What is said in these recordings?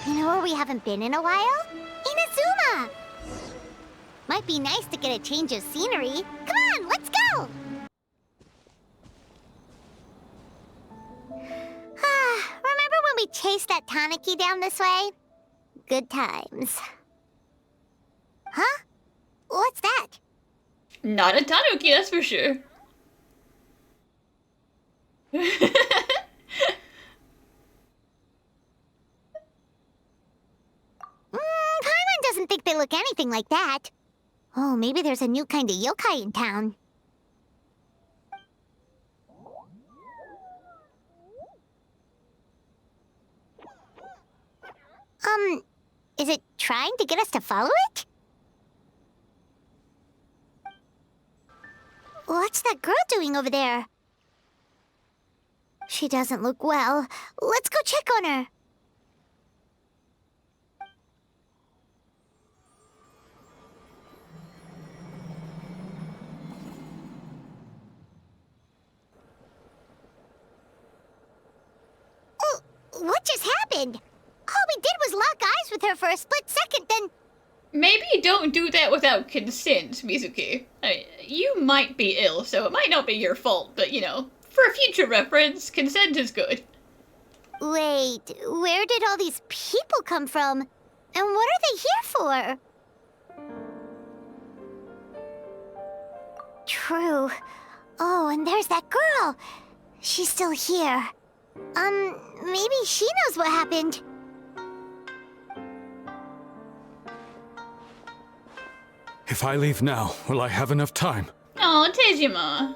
You know where we haven't been in a while? Inazuma! Might be nice to get a change of scenery. Come on, let's go! Remember when we chased that Tanuki down this way? Good times. Huh? What's that? Not a Tanuki, that's for sure. Paimon doesn't think they look anything like that. Oh, maybe there's a new kind of yokai in town. Is it trying to get us to follow it? What's that girl doing over there? She doesn't look well. Let's go check on her. Oh, what just happened? All we did was lock eyes with her for a split second, then... Maybe don't do that without consent, Mizuki. I mean, you might be ill, so it might not be your fault, but you know, for future reference, consent is good. Wait, where did all these people come from? And what are they here for? True. Oh, and there's that girl. She's still here. Maybe she knows what happened. If I leave now, will I have enough time? Oh, Tejima.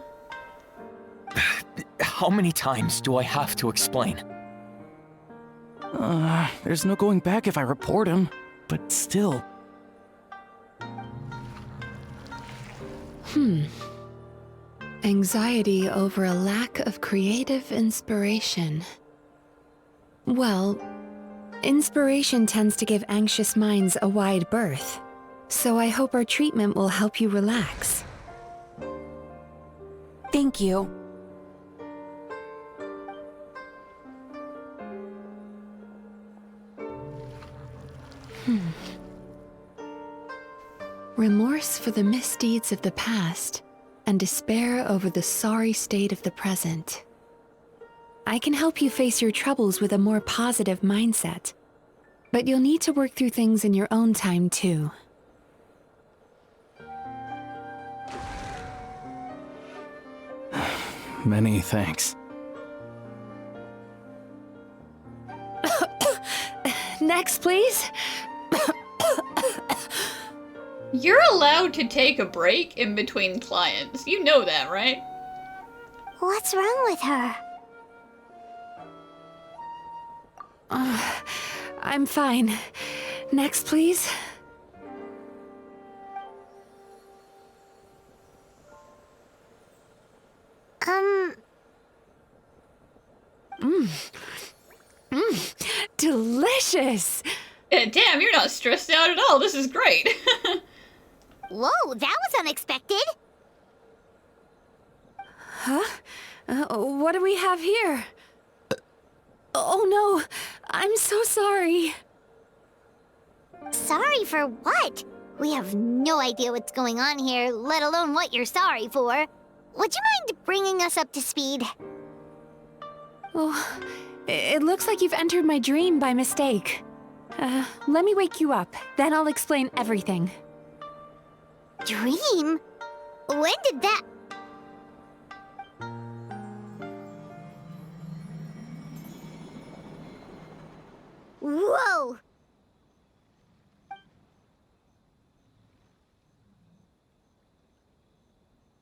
How many times do I have to explain? There's no going back if I report him, but still. Anxiety over a lack of creative inspiration. Well, inspiration tends to give anxious minds a wide berth, so I hope our treatment will help you relax. Thank you. Remorse for the misdeeds of the past, and despair over the sorry state of the present. I can help you face your troubles with a more positive mindset, but you'll need to work through things in your own time too. Many thanks. Next, please. You're allowed to take a break in between clients. You know that, right? What's wrong with her? I'm fine. Next, please. Delicious! Damn, you're not stressed out at all. This is great. Whoa, that was unexpected. Huh? What do we have here? Oh no, I'm so sorry. Sorry for what? We have no idea what's going on here, let alone what you're sorry for. Would you mind bringing us up to speed? Oh, it looks like you've entered my dream by mistake. Let me wake you up, then I'll explain everything. Dream? When did that... Whoa!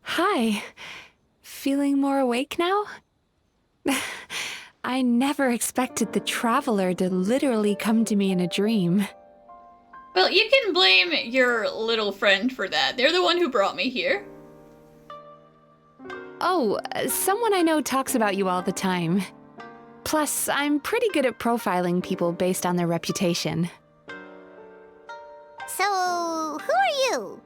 Hi. Feeling more awake now? I never expected the Traveler to literally come to me in a dream. Well, you can blame your little friend for that. They're the one who brought me here. Oh, someone I know talks about you all the time. Plus, I'm pretty good at profiling people based on their reputation. So, who are you?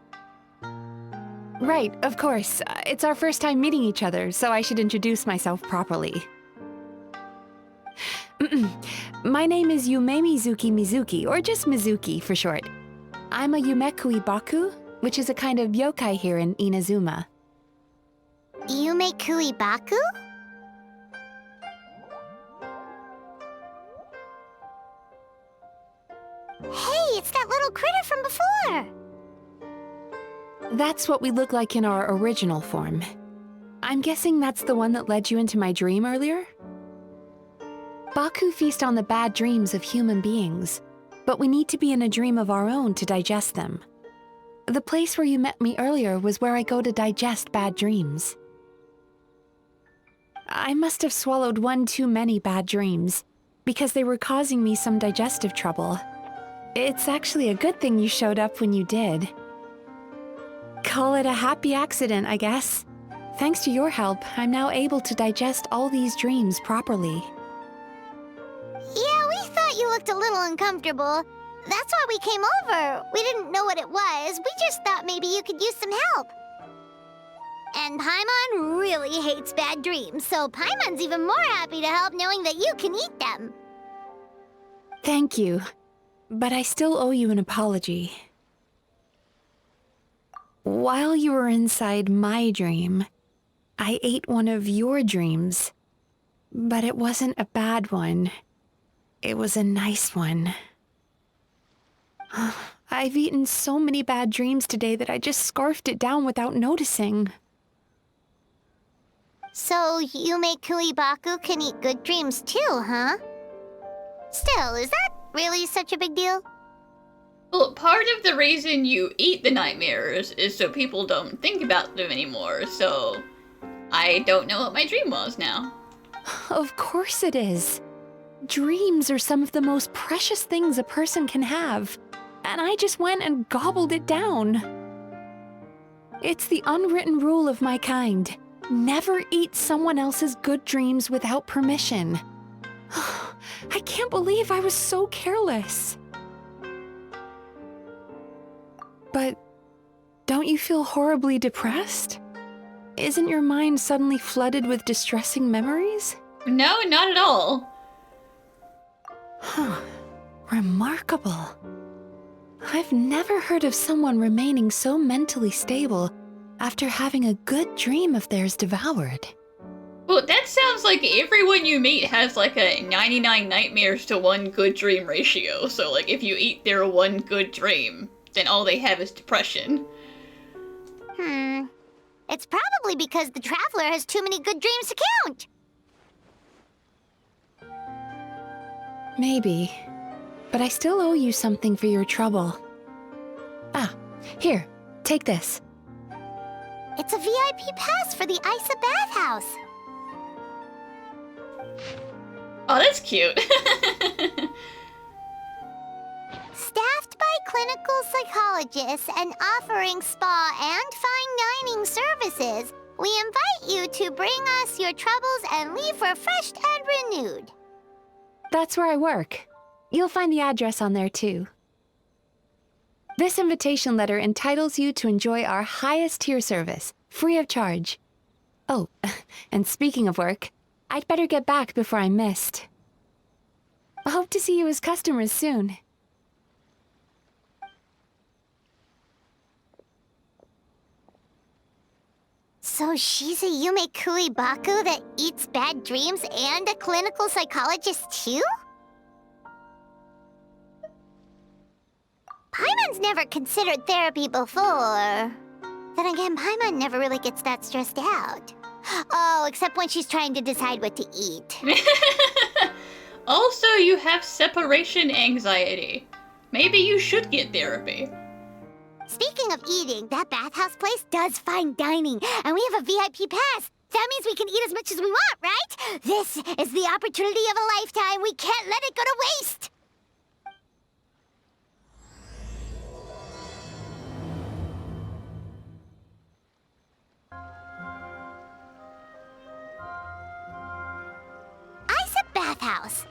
Right, of course. It's our first time meeting each other, so I should introduce myself properly. My name is Yume Mizuki, or just Mizuki for short. I'm a Yumekui Baku, which is a kind of yokai here in Inazuma. Yume Kuibaku? Hey, it's that little critter from before! That's what we look like in our original form. I'm guessing that's the one that led you into my dream earlier? Baku feast on the bad dreams of human beings, but we need to be in a dream of our own to digest them. The place where you met me earlier was where I go to digest bad dreams. I must have swallowed one too many bad dreams, because they were causing me some digestive trouble. It's actually a good thing you showed up when you did. Call it a happy accident, I guess. Thanks to your help, I'm now able to digest all these dreams properly. Yeah, we thought you looked a little uncomfortable. That's why we came over. We didn't know what it was. We just thought maybe you could use some help. And Paimon really hates bad dreams, so Paimon's even more happy to help knowing that you can eat them. Thank you, but I still owe you an apology. While you were inside my dream, I ate one of your dreams. But it wasn't a bad one. It was a nice one. I've eaten so many bad dreams today that I just scarfed it down without noticing. So Yume Kuibaku can eat good dreams too, huh? Still, is that really such a big deal? Well, part of the reason you eat the nightmares is so people don't think about them anymore, so I don't know what my dream was now. Of course it is. Dreams are some of the most precious things a person can have, and I just went and gobbled it down. It's the unwritten rule of my kind. Never eat someone else's good dreams without permission. I can't believe I was so careless. But don't you feel horribly depressed? Isn't your mind suddenly flooded with distressing memories? No, not at all. Huh. Remarkable. I've never heard of someone remaining so mentally stable after having a good dream of theirs devoured. Well, that sounds like everyone you meet has like a 99 nightmares to 1 good dream ratio. So like if you eat their 1 good dream, then all they have is depression. It's probably because the Traveler has too many good dreams to count. Maybe. But I still owe you something for your trouble. Ah, here, take this. It's a VIP pass for the Isa bathhouse. Oh, that's cute. Staffed by clinical psychologists and offering spa and fine dining services, we invite you to bring us your troubles and leave refreshed and renewed. That's where I work. You'll find the address on there too. This invitation letter entitles you to enjoy our highest tier service, free of charge. Oh, and speaking of work, I'd better get back before I'm missed. I hope to see you as customers soon. So she's a Yume Kuibaku that eats bad dreams and a clinical psychologist too? Paimon's never considered therapy before. Then again, Paimon never really gets that stressed out. Oh, except when she's trying to decide what to eat. Also, you have separation anxiety. Maybe you should get therapy. Speaking of eating, that bathhouse place does fine dining, and we have a VIP pass. That means we can eat as much as we want, right? This is the opportunity of a lifetime. We can't let it go to waste. Isa bathhouse.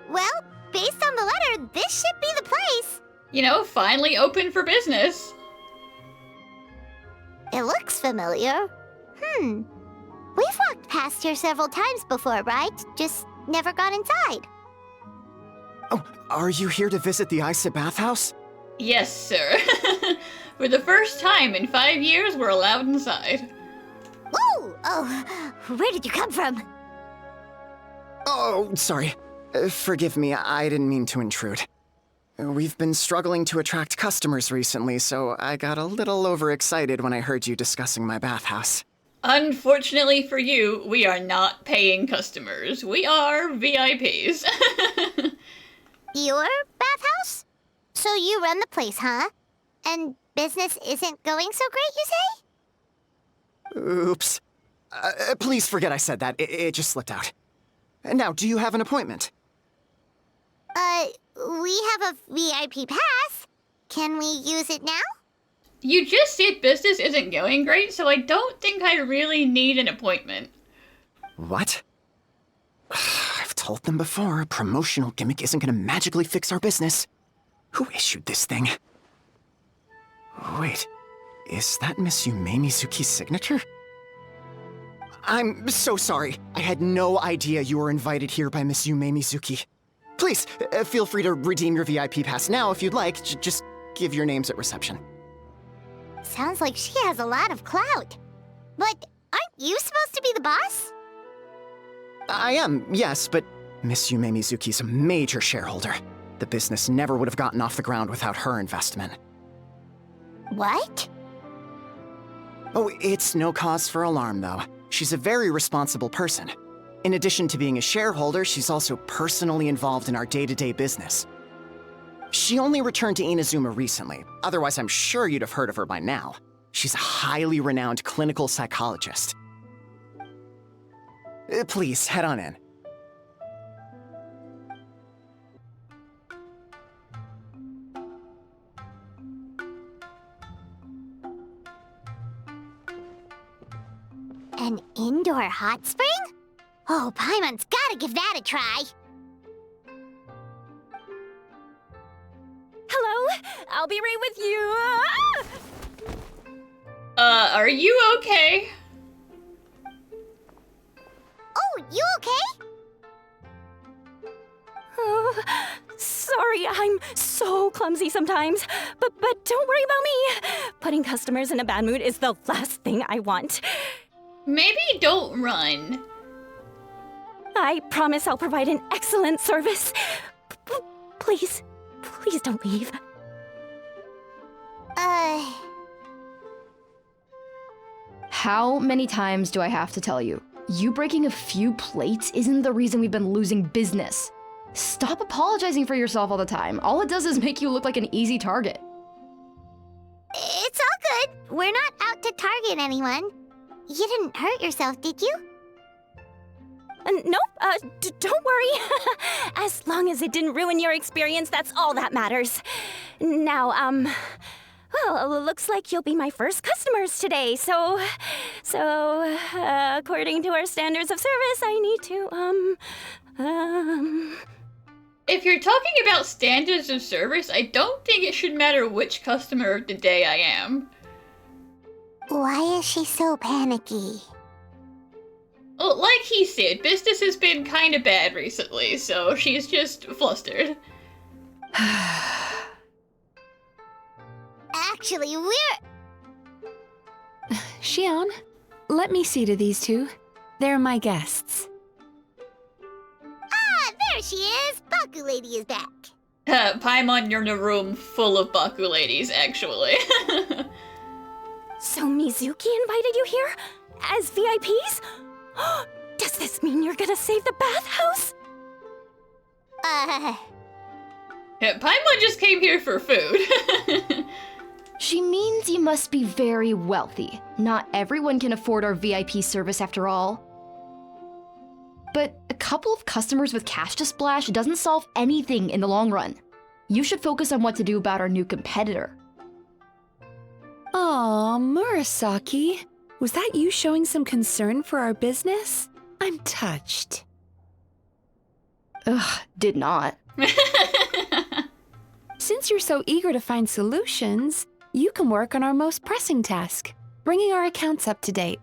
Well, based on the letter, this should be the place. You know, finally open for business. It looks familiar. We've walked past here several times before, right? Just never got inside. Oh, are you here to visit the Isa bathhouse? Yes, sir. For the first time in 5 years, we're allowed inside. Whoa! Oh, where did you come from? Oh, sorry. Forgive me, I didn't mean to intrude. We've been struggling to attract customers recently, so I got a little overexcited when I heard you discussing my bathhouse. Unfortunately for you, we are not paying customers. We are VIPs. Your bathhouse? So you run the place, huh? And business isn't going so great, you say? Oops. Please forget I said that. It just slipped out. Now, do you have an appointment? We have a VIP pass. Can we use it now? You just said business isn't going great, so I don't think I really need an appointment. What? I've told them before, a promotional gimmick isn't gonna magically fix our business. Who issued this thing? Wait, is that Miss Yume Mizuki's signature? I'm so sorry. I had no idea you were invited here by Miss Yume Mizuki. Please, feel free to redeem your VIP pass now if you'd like. Just give your names at reception. Sounds like she has a lot of clout. But aren't you supposed to be the boss? I am, yes, but Miss Yume Mizuki's a major shareholder. The business never would have gotten off the ground without her investment. What? Oh, it's no cause for alarm, though. She's a very responsible person. In addition to being a shareholder, she's also personally involved in our day-to-day business. She only returned to Inazuma recently, otherwise I'm sure you'd have heard of her by now. She's a highly renowned clinical psychologist. Please, head on in. An indoor hot spring? Oh, Paimon's gotta give that a try. Hello, I'll be right with you. Are you okay? Oh, you okay? Oh, sorry, I'm so clumsy sometimes. But don't worry about me. Putting customers in a bad mood is the last thing I want. Maybe don't run. I promise I'll provide an excellent service. Please don't leave. How many times do I have to tell you? You breaking a few plates isn't the reason we've been losing business. Stop apologizing for yourself all the time. All it does is make you look like an easy target. It's all good. We're not out to target anyone. You didn't hurt yourself, did you? Nope, don't worry. As long as it didn't ruin your experience, that's all that matters. Now, well, looks like you'll be my first customers today, so, according to our standards of service, I need to, If you're talking about standards of service, I don't think it should matter which customer of the day I am. Why is she so panicky? Well, like he said, business has been kinda bad recently, so she's just flustered. Actually, Xion, let me see to these two. They're my guests. Ah, there she is! Baku Lady is back. Paimon, you're in a room full of Baku ladies, actually. So Mizuki invited you here? As VIPs? Does this mean you're gonna save the bathhouse? Yeah, Paimon just came here for food. She means you must be very wealthy. Not everyone can afford our VIP service after all. But a couple of customers with cash to splash doesn't solve anything in the long run. You should focus on what to do about our new competitor. Aw, Murasaki. Was that you showing some concern for our business? I'm touched. Ugh, did not. Since you're so eager to find solutions, you can work on our most pressing task, bringing our accounts up to date.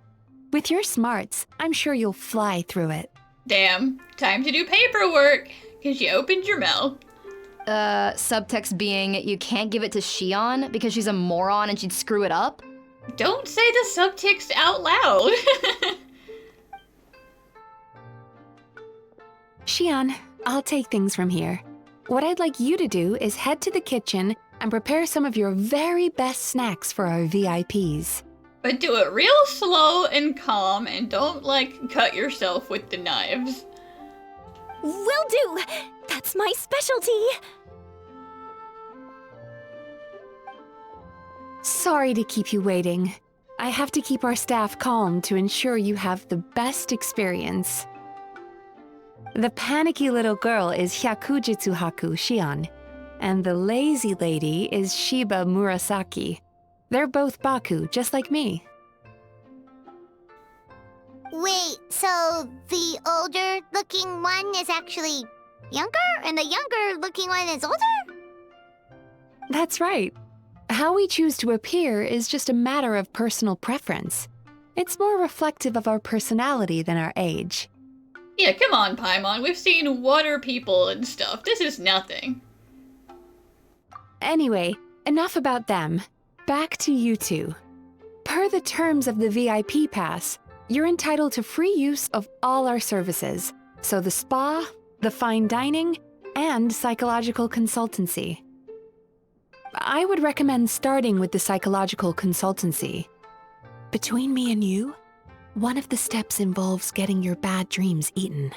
With your smarts, I'm sure you'll fly through it. Damn, time to do paperwork, 'cause you opened your mouth. Subtext being you can't give it to Shion because she's a moron and she'd screw it up? Don't say the subtext out loud. Shion, I'll take things from here. What I'd like you to do is head to the kitchen and prepare some of your very best snacks for our VIPs. But do it real slow and calm, and don't, like, cut yourself with the knives. Will do! That's my specialty! Sorry to keep you waiting. I have to keep our staff calm to ensure you have the best experience. The panicky little girl is Hyakujitsu Haku Shion, and the lazy lady is Shiba Murasaki. They're both Baku, just like me. Wait, so the older-looking one is actually younger, and the younger-looking one is older? That's right. How we choose to appear is just a matter of personal preference. It's more reflective of our personality than our age. Yeah, come on, Paimon. We've seen water people and stuff. This is nothing. Anyway, enough about them. Back to you two. Per the terms of the VIP pass, you're entitled to free use of all our services. So the spa, the fine dining, and psychological consultancy. I would recommend starting with the psychological consultancy. Between me and you, one of the steps involves getting your bad dreams eaten.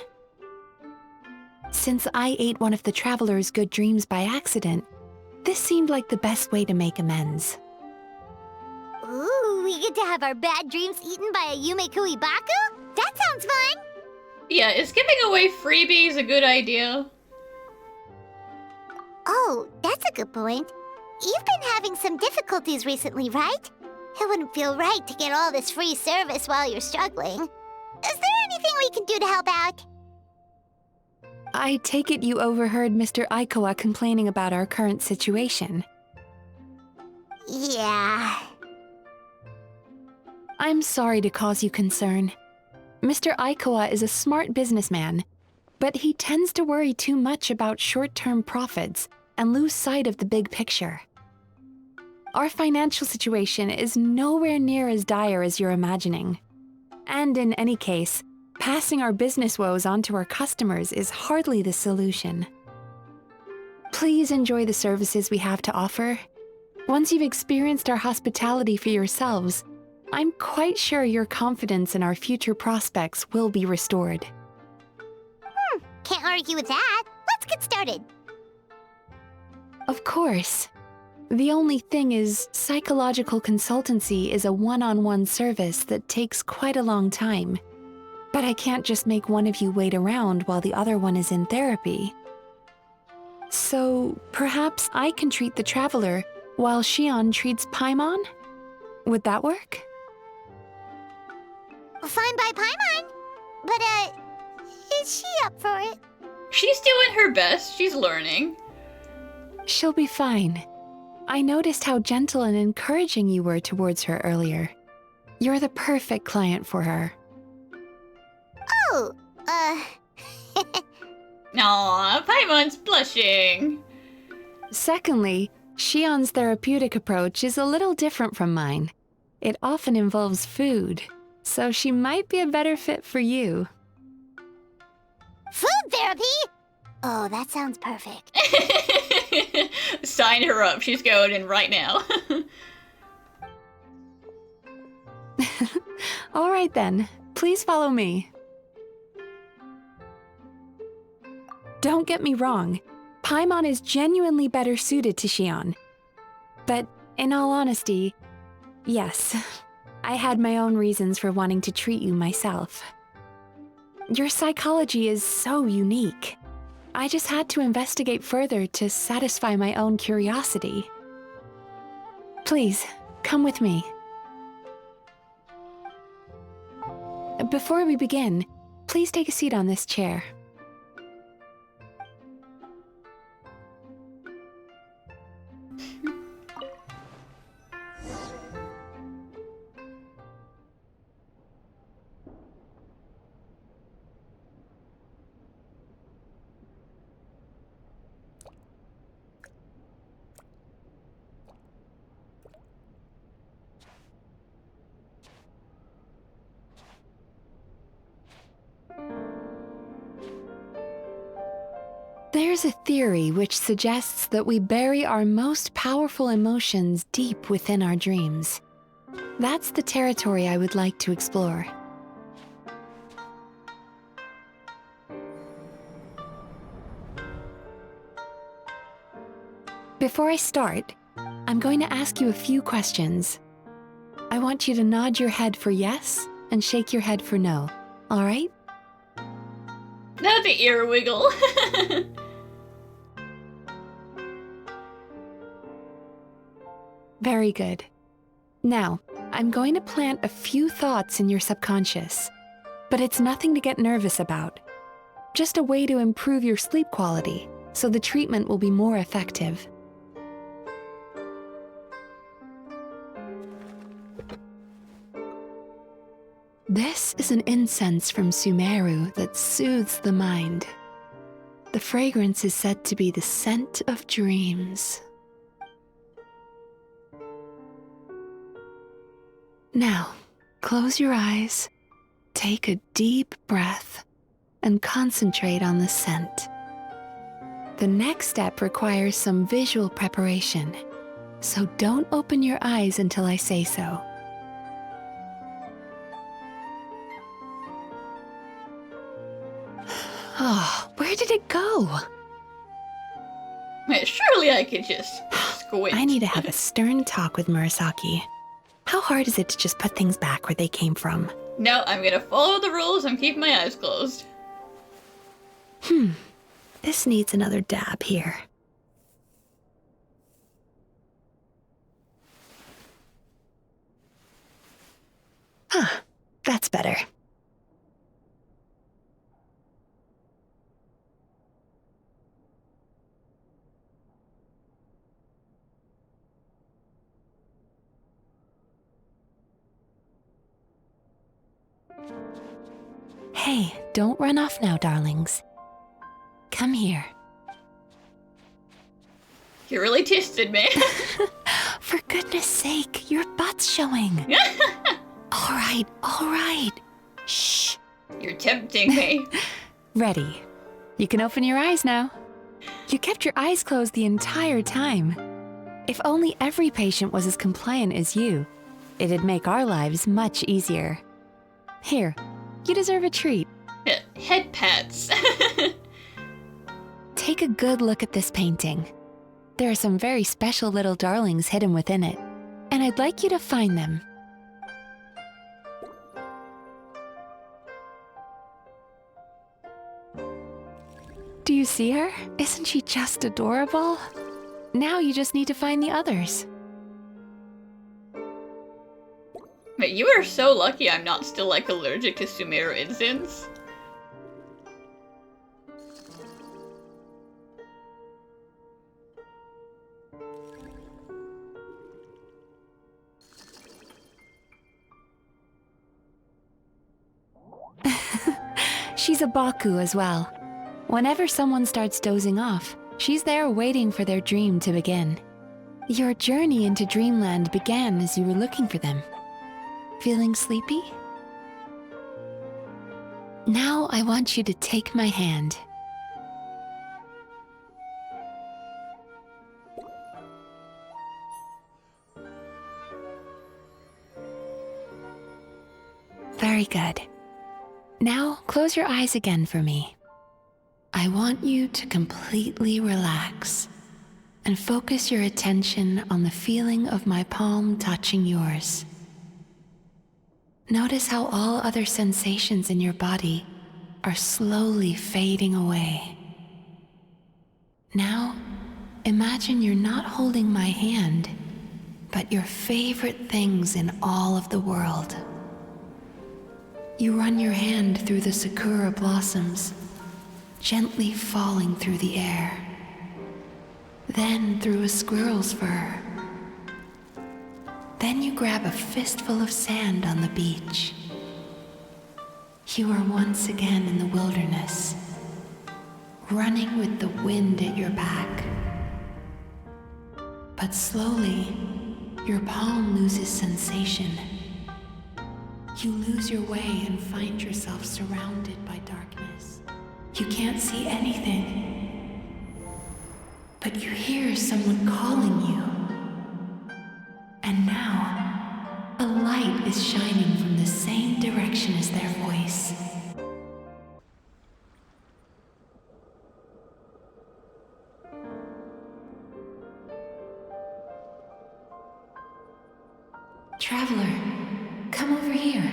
Since I ate one of the traveler's good dreams by accident, this seemed like the best way to make amends. Ooh, we get to have our bad dreams eaten by a Yume Kui Baku? That sounds fun! Yeah, is giving away freebies a good idea? Oh, that's a good point. You've been having some difficulties recently, right? It wouldn't feel right to get all this free service while you're struggling. Is there anything we can do to help out? I take it you overheard Mr. Aikawa complaining about our current situation. Yeah. I'm sorry to cause you concern. Mr. Aikawa is a smart businessman, but he tends to worry too much about short-term profits and lose sight of the big picture. Our financial situation is nowhere near as dire as you're imagining. And in any case, passing our business woes on to our customers is hardly the solution. Please enjoy the services we have to offer. Once you've experienced our hospitality for yourselves, I'm quite sure your confidence in our future prospects will be restored. Can't argue with that. Let's get started. Of course. The only thing is, psychological consultancy is a one-on-one service that takes quite a long time. But I can't just make one of you wait around while the other one is in therapy. So, perhaps I can treat the traveler while Shion treats Paimon? Would that work? Fine by Paimon. But, is she up for it? She's doing her best. She's learning. She'll be fine. I noticed how gentle and encouraging you were towards her earlier. You're the perfect client for her. Oh, Aw, Paimon's blushing. Secondly, Shion's therapeutic approach is a little different from mine. It often involves food, so she might be a better fit for you. food therapy? Oh, that sounds perfect. Sign her up. She's going in right now. All right then, please follow me. Don't get me wrong, Paimon is genuinely better suited to Shion. But in all honesty, yes, I had my own reasons for wanting to treat you myself. Your psychology is so unique. I just had to investigate further to satisfy my own curiosity. Please, come with me. Before we begin, please take a seat on this chair. There's a theory which suggests that we bury our most powerful emotions deep within our dreams. That's the territory I would like to explore. Before I start, I'm going to ask you a few questions. I want you to nod your head for yes and shake your head for no, all right? Not the ear wiggle. Very good. Now, I'm going to plant a few thoughts in your subconscious, but it's nothing to get nervous about. Just a way to improve your sleep quality, so the treatment will be more effective. This is an incense from Sumeru that soothes the mind. The fragrance is said to be the scent of dreams. Now, close your eyes, take a deep breath, and concentrate on the scent. The next step requires some visual preparation, so don't open your eyes until I say so. Oh, where did it go? Surely I could just squint. I need to have a stern talk with Murasaki. How hard is it to just put things back where they came from? No, I'm gonna follow the rules and keep my eyes closed. This needs another dab here. Huh, that's better. Hey, don't run off now, darlings. Come here. You really tested me. For goodness sake, your butt's showing. All right. Shh. You're tempting me. Ready. You can open your eyes now. You kept your eyes closed the entire time. If only every patient was as compliant as you, it'd make our lives much easier. Here, you deserve a treat. Head pats. Take a good look at this painting. There are some very special little darlings hidden within it, and I'd like you to find them. Do you see her? Isn't she just adorable? Now you just need to find the others. But you are so lucky I'm not still, like, allergic to Sumeru incense. She's a Baku as well. Whenever someone starts dozing off, she's there waiting for their dream to begin. Your journey into Dreamland began as you were looking for them. Feeling sleepy? Now I want you to take my hand. Very good. Now close your eyes again for me. I want you to completely relax and focus your attention on the feeling of my palm touching yours. Notice how all other sensations in your body are slowly fading away. Now, imagine you're not holding my hand, but your favorite things in all of the world. You run your hand through the sakura blossoms, gently falling through the air. Then through a squirrel's fur. Then you grab a fistful of sand on the beach. You are once again in the wilderness, running with the wind at your back. But slowly, your palm loses sensation. You lose your way and find yourself surrounded by darkness. You can't see anything. but you hear someone calling you. And now, a light is shining from the same direction as their voice. Traveler, come over here.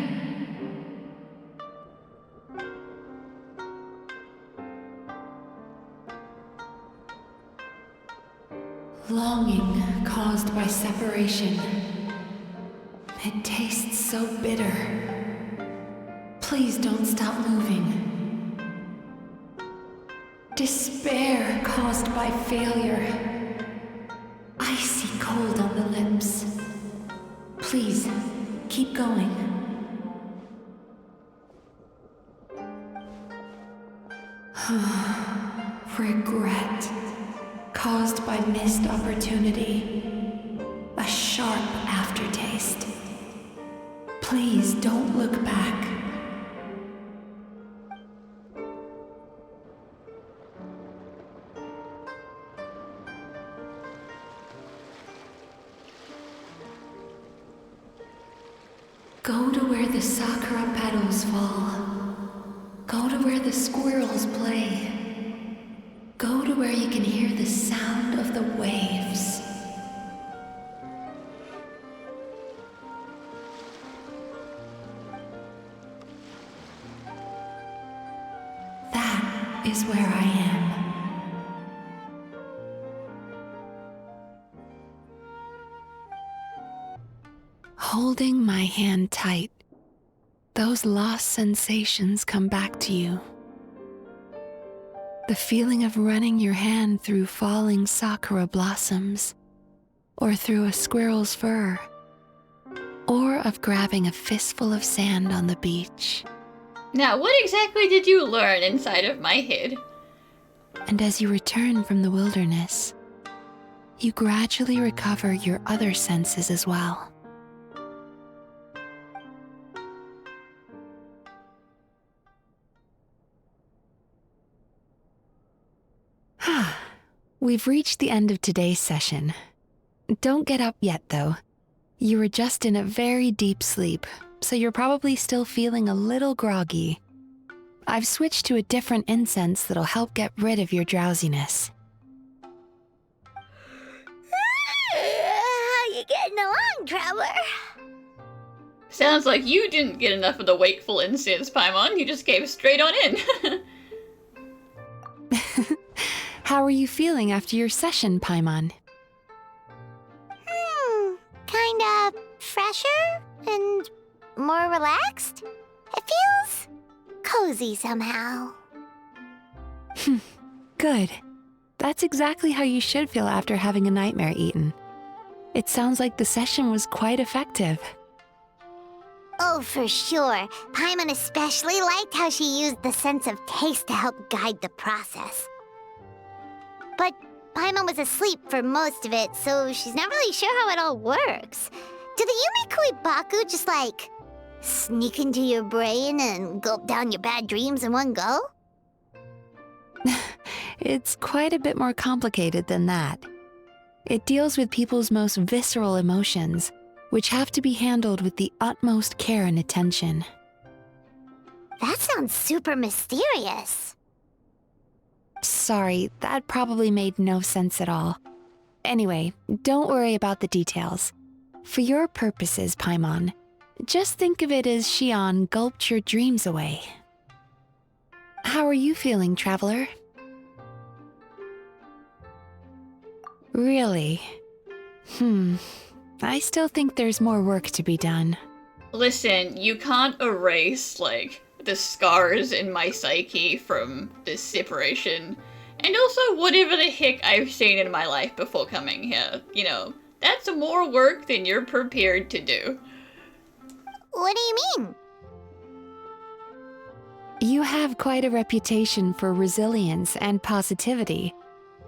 Longing caused by separation. It tastes so bitter. Please don't stop moving. Despair caused by failure. Icy cold on the lips. Please, keep going. Regret caused by missed opportunity. A sharp aftertaste. Please don't look back. Go to where the sakura petals fall. Go to where the squirrels play. Go to where you can hear the sound of the waves. That is where I am. Holding my hand tight, those lost sensations come back to you. The feeling of running your hand through falling sakura blossoms, or through a squirrel's fur, or of grabbing a fistful of sand on the beach. Now, what exactly did you learn inside of my head? And as you return from the wilderness, you gradually recover your other senses as well. We've reached the end of today's session. Don't get up yet, though. You were just in a very deep sleep, so you're probably still feeling a little groggy. I've switched to a different incense that'll help get rid of your drowsiness. How you getting along, Traveler? Sounds like you didn't get enough of the wakeful incense, Paimon. You just came straight on in. How are you feeling after your session, Paimon? Kinda fresher and more relaxed. It feels cozy somehow. Good. That's exactly how you should feel after having a nightmare eaten. It sounds like the session was quite effective. Oh, for sure. Paimon especially liked how she used the sense of taste to help guide the process. But Paimon was asleep for most of it, so she's not really sure how it all works. Do the Yumikui Baku just, like, sneak into your brain and gulp down your bad dreams in one go? It's quite a bit more complicated than that. It deals with people's most visceral emotions, which have to be handled with the utmost care and attention. That sounds super mysterious. Sorry, that probably made no sense at all. Anyway, don't worry about the details. For your purposes, Paimon, just think of it as Shion gulped your dreams away. How are you feeling, Traveler? Really? I still think there's more work to be done. Listen, you can't erase, like, the scars in my psyche from this separation. And also whatever the heck I've seen in my life before coming here. You know, that's more work than you're prepared to do. What do you mean? You have quite a reputation for resilience and positivity,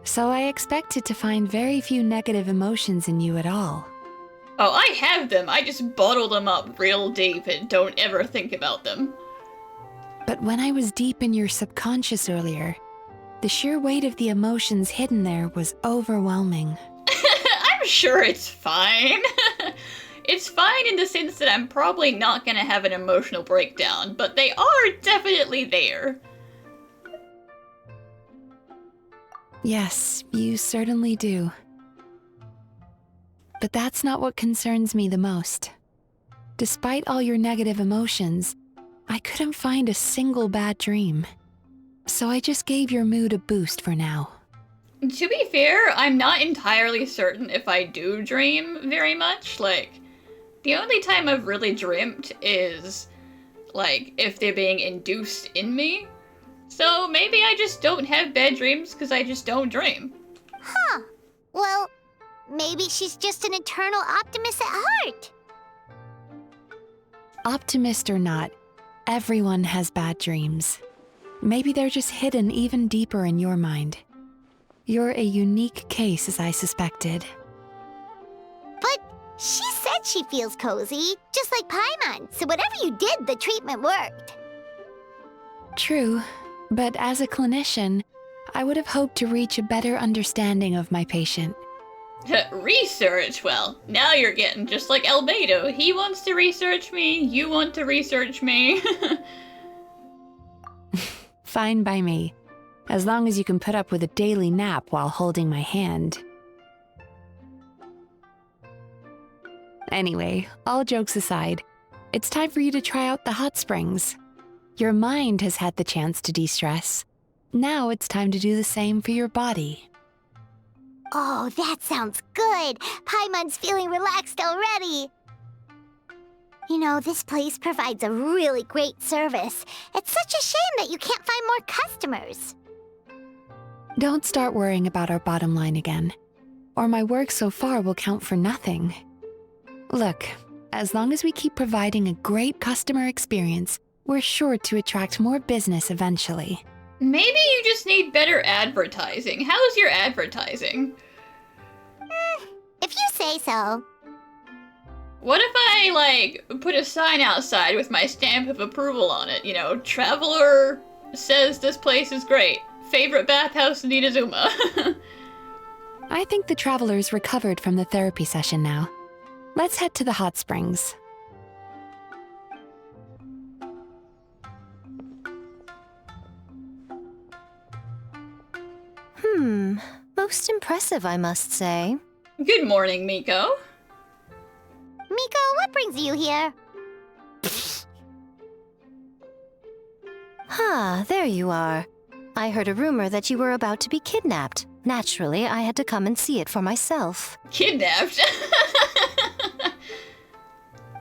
so I expected to find very few negative emotions in you at all. Oh, I have them. I just bottle them up real deep and don't ever think about them. But when I was deep in your subconscious earlier, The sheer weight of the emotions hidden there was overwhelming. I'm sure it's fine. It's fine in the sense that I'm probably not gonna have an emotional breakdown, but they are definitely there. Yes, you certainly do. But that's not what concerns me the most. Despite all your negative emotions, I couldn't find a single bad dream. So I just gave your mood a boost for now. To be fair, I'm not entirely certain if I do dream very much. Like, the only time I've really dreamt is, like, if they're being induced in me. So maybe I just don't have bad dreams because I just don't dream. Huh. Well, maybe she's just an eternal optimist at heart. Optimist or not, everyone has bad dreams. Maybe they're just hidden even deeper in your mind. You're a unique case, as I suspected. But she said she feels cozy, just like Paimon, so whatever you did, the treatment worked. True, but as a clinician, I would have hoped to reach a better understanding of my patient. Research? Well, now you're getting just like Albedo. He wants to research me, you want to research me. Fine by me, as long as you can put up with a daily nap while holding my hand. Anyway, all jokes aside, it's time for you to try out the hot springs. Your mind has had the chance to de-stress. Now it's time to do the same for your body. Oh, that sounds good. Paimon's feeling relaxed already. You know, this place provides a really great service. It's such a shame that you can't find more customers. Don't start worrying about our bottom line again, or my work so far will count for nothing. Look, as long as we keep providing a great customer experience, we're sure to attract more business eventually. Maybe you just need better advertising. How's your advertising? If you say so. What if I, like, put a sign outside with my stamp of approval on it? You know, Traveler says this place is great. Favorite bathhouse in Inazuma. I think the traveler's recovered from the therapy session now. Let's head to the hot springs. Most impressive, I must say. Good morning, Miko. Miko, what brings you here? There you are. I heard a rumor that you were about to be kidnapped. Naturally, I had to come and see it for myself. Kidnapped?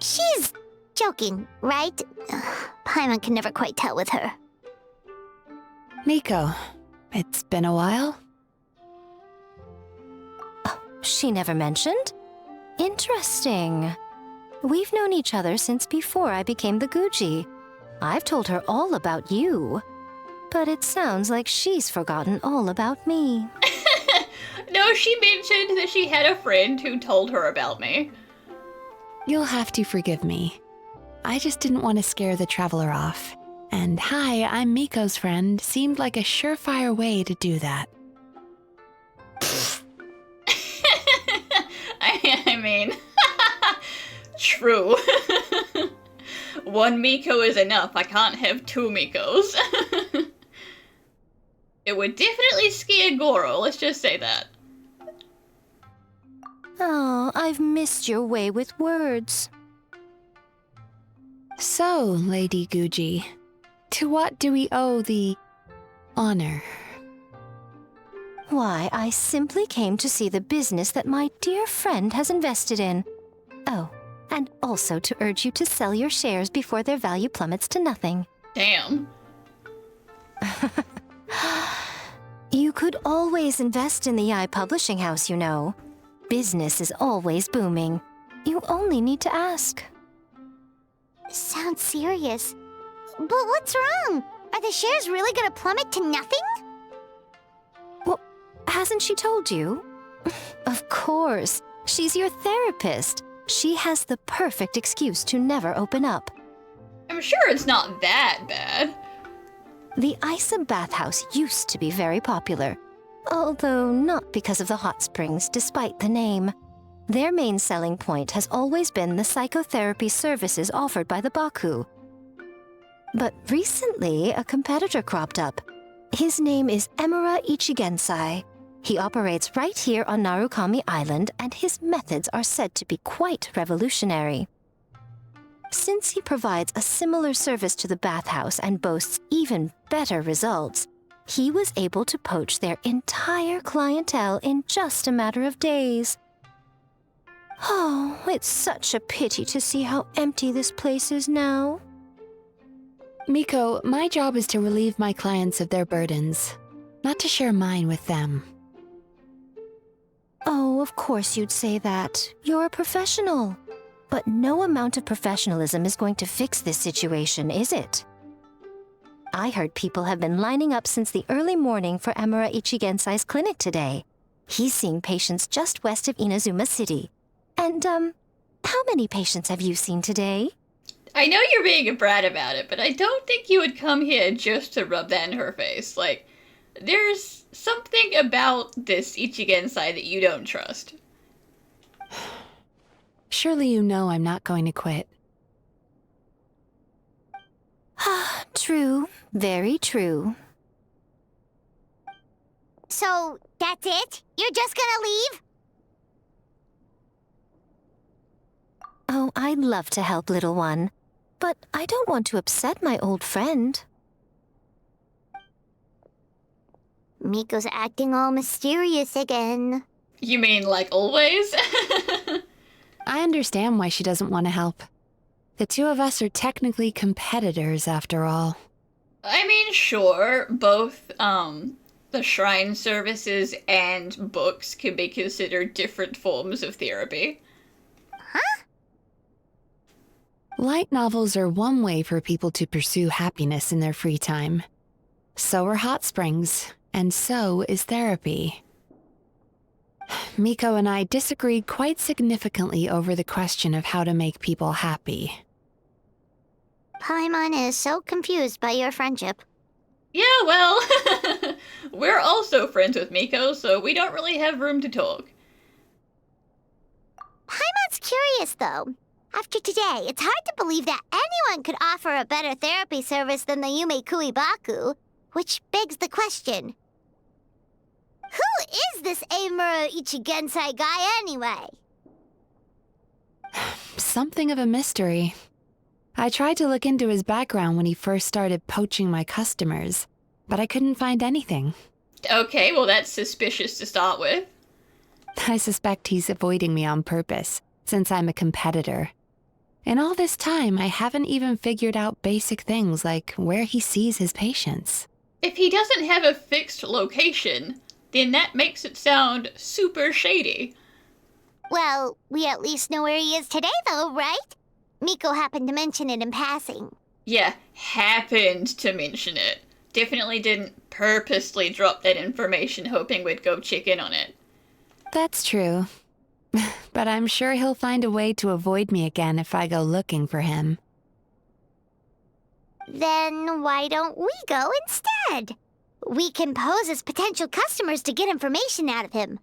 She's joking, right? Paimon can never quite tell with her. Miko, it's been a while. She never mentioned? Interesting. We've known each other since before I became the Guji. I've told her all about you. But it sounds like she's forgotten all about me. No, she mentioned that she had a friend who told her about me. You'll have to forgive me. I just didn't want to scare the traveler off. And hi, I'm Miko's friend seemed like a surefire way to do that. I mean, true. One Miko is enough. I can't have two Mikos. It would definitely scare Goro, let's just say that. Oh, I've missed your way with words. So, Lady Guji, to what do we owe the honor? Why, I simply came to see the business that my dear friend has invested in. Oh, and also to urge you to sell your shares before their value plummets to nothing. Damn. You could always invest in the publishing house, you know. Business is always booming. You only need to ask. Sounds serious. But what's wrong? Are the shares really gonna plummet to nothing? Well, hasn't she told you? Of course. She's your therapist. She has the perfect excuse to never open up. I'm sure it's not that bad. The Isa bathhouse used to be very popular, although not because of the hot springs, despite the name. Their main selling point has always been the psychotherapy services offered by the Baku. But recently, a competitor cropped up. His name is Emura Ichigensai. He operates right here on Narukami Island, and his methods are said to be quite revolutionary. Since he provides a similar service to the bathhouse and boasts even better results, he was able to poach their entire clientele in just a matter of days. Oh, it's such a pity to see how empty this place is now. Miko, my job is to relieve my clients of their burdens, not to share mine with them. Oh, of course you'd say that. You're a professional. But no amount of professionalism is going to fix this situation, is it? I heard people have been lining up since the early morning for Emura Ichigensai's clinic today. He's seeing patients just west of Inazuma City. And, how many patients have you seen today? I know you're being a brat about it, but I don't think you would come here just to rub that in her face. Like, there's something about this Ichigensai that you don't trust. Surely you know I'm not going to quit. True. Very true. So, that's it? You're just gonna leave? Oh, I'd love to help, little one. But I don't want to upset my old friend. Miko's acting all mysterious again. You mean like always? I understand why she doesn't want to help. The two of us are technically competitors, after all. I mean, sure, both, the shrine services and books can be considered different forms of therapy. Huh? Light novels are one way for people to pursue happiness in their free time. So are hot springs, and so is therapy. Miko and I disagreed quite significantly over the question of how to make people happy. Paimon is so confused by your friendship. Yeah, well, we're also friends with Miko, so we don't really have room to talk. Paimon's curious, though. After today, it's hard to believe that anyone could offer a better therapy service than the Yume Baku, which begs the question. Who is this Emura Ichigensai guy, anyway? Something of a mystery. I tried to look into his background when he first started poaching my customers, but I couldn't find anything. Okay, well that's suspicious to start with. I suspect he's avoiding me on purpose, since I'm a competitor. In all this time, I haven't even figured out basic things like where he sees his patients. If he doesn't have a fixed location, then that makes it sound super shady. Well, we at least know where he is today, though, right? Miko happened to mention it in passing. Yeah, happened to mention it. Definitely didn't purposely drop that information hoping we'd go check in on it. That's true. But I'm sure he'll find a way to avoid me again if I go looking for him. Then why don't we go instead? We can pose as potential customers to get information out of him.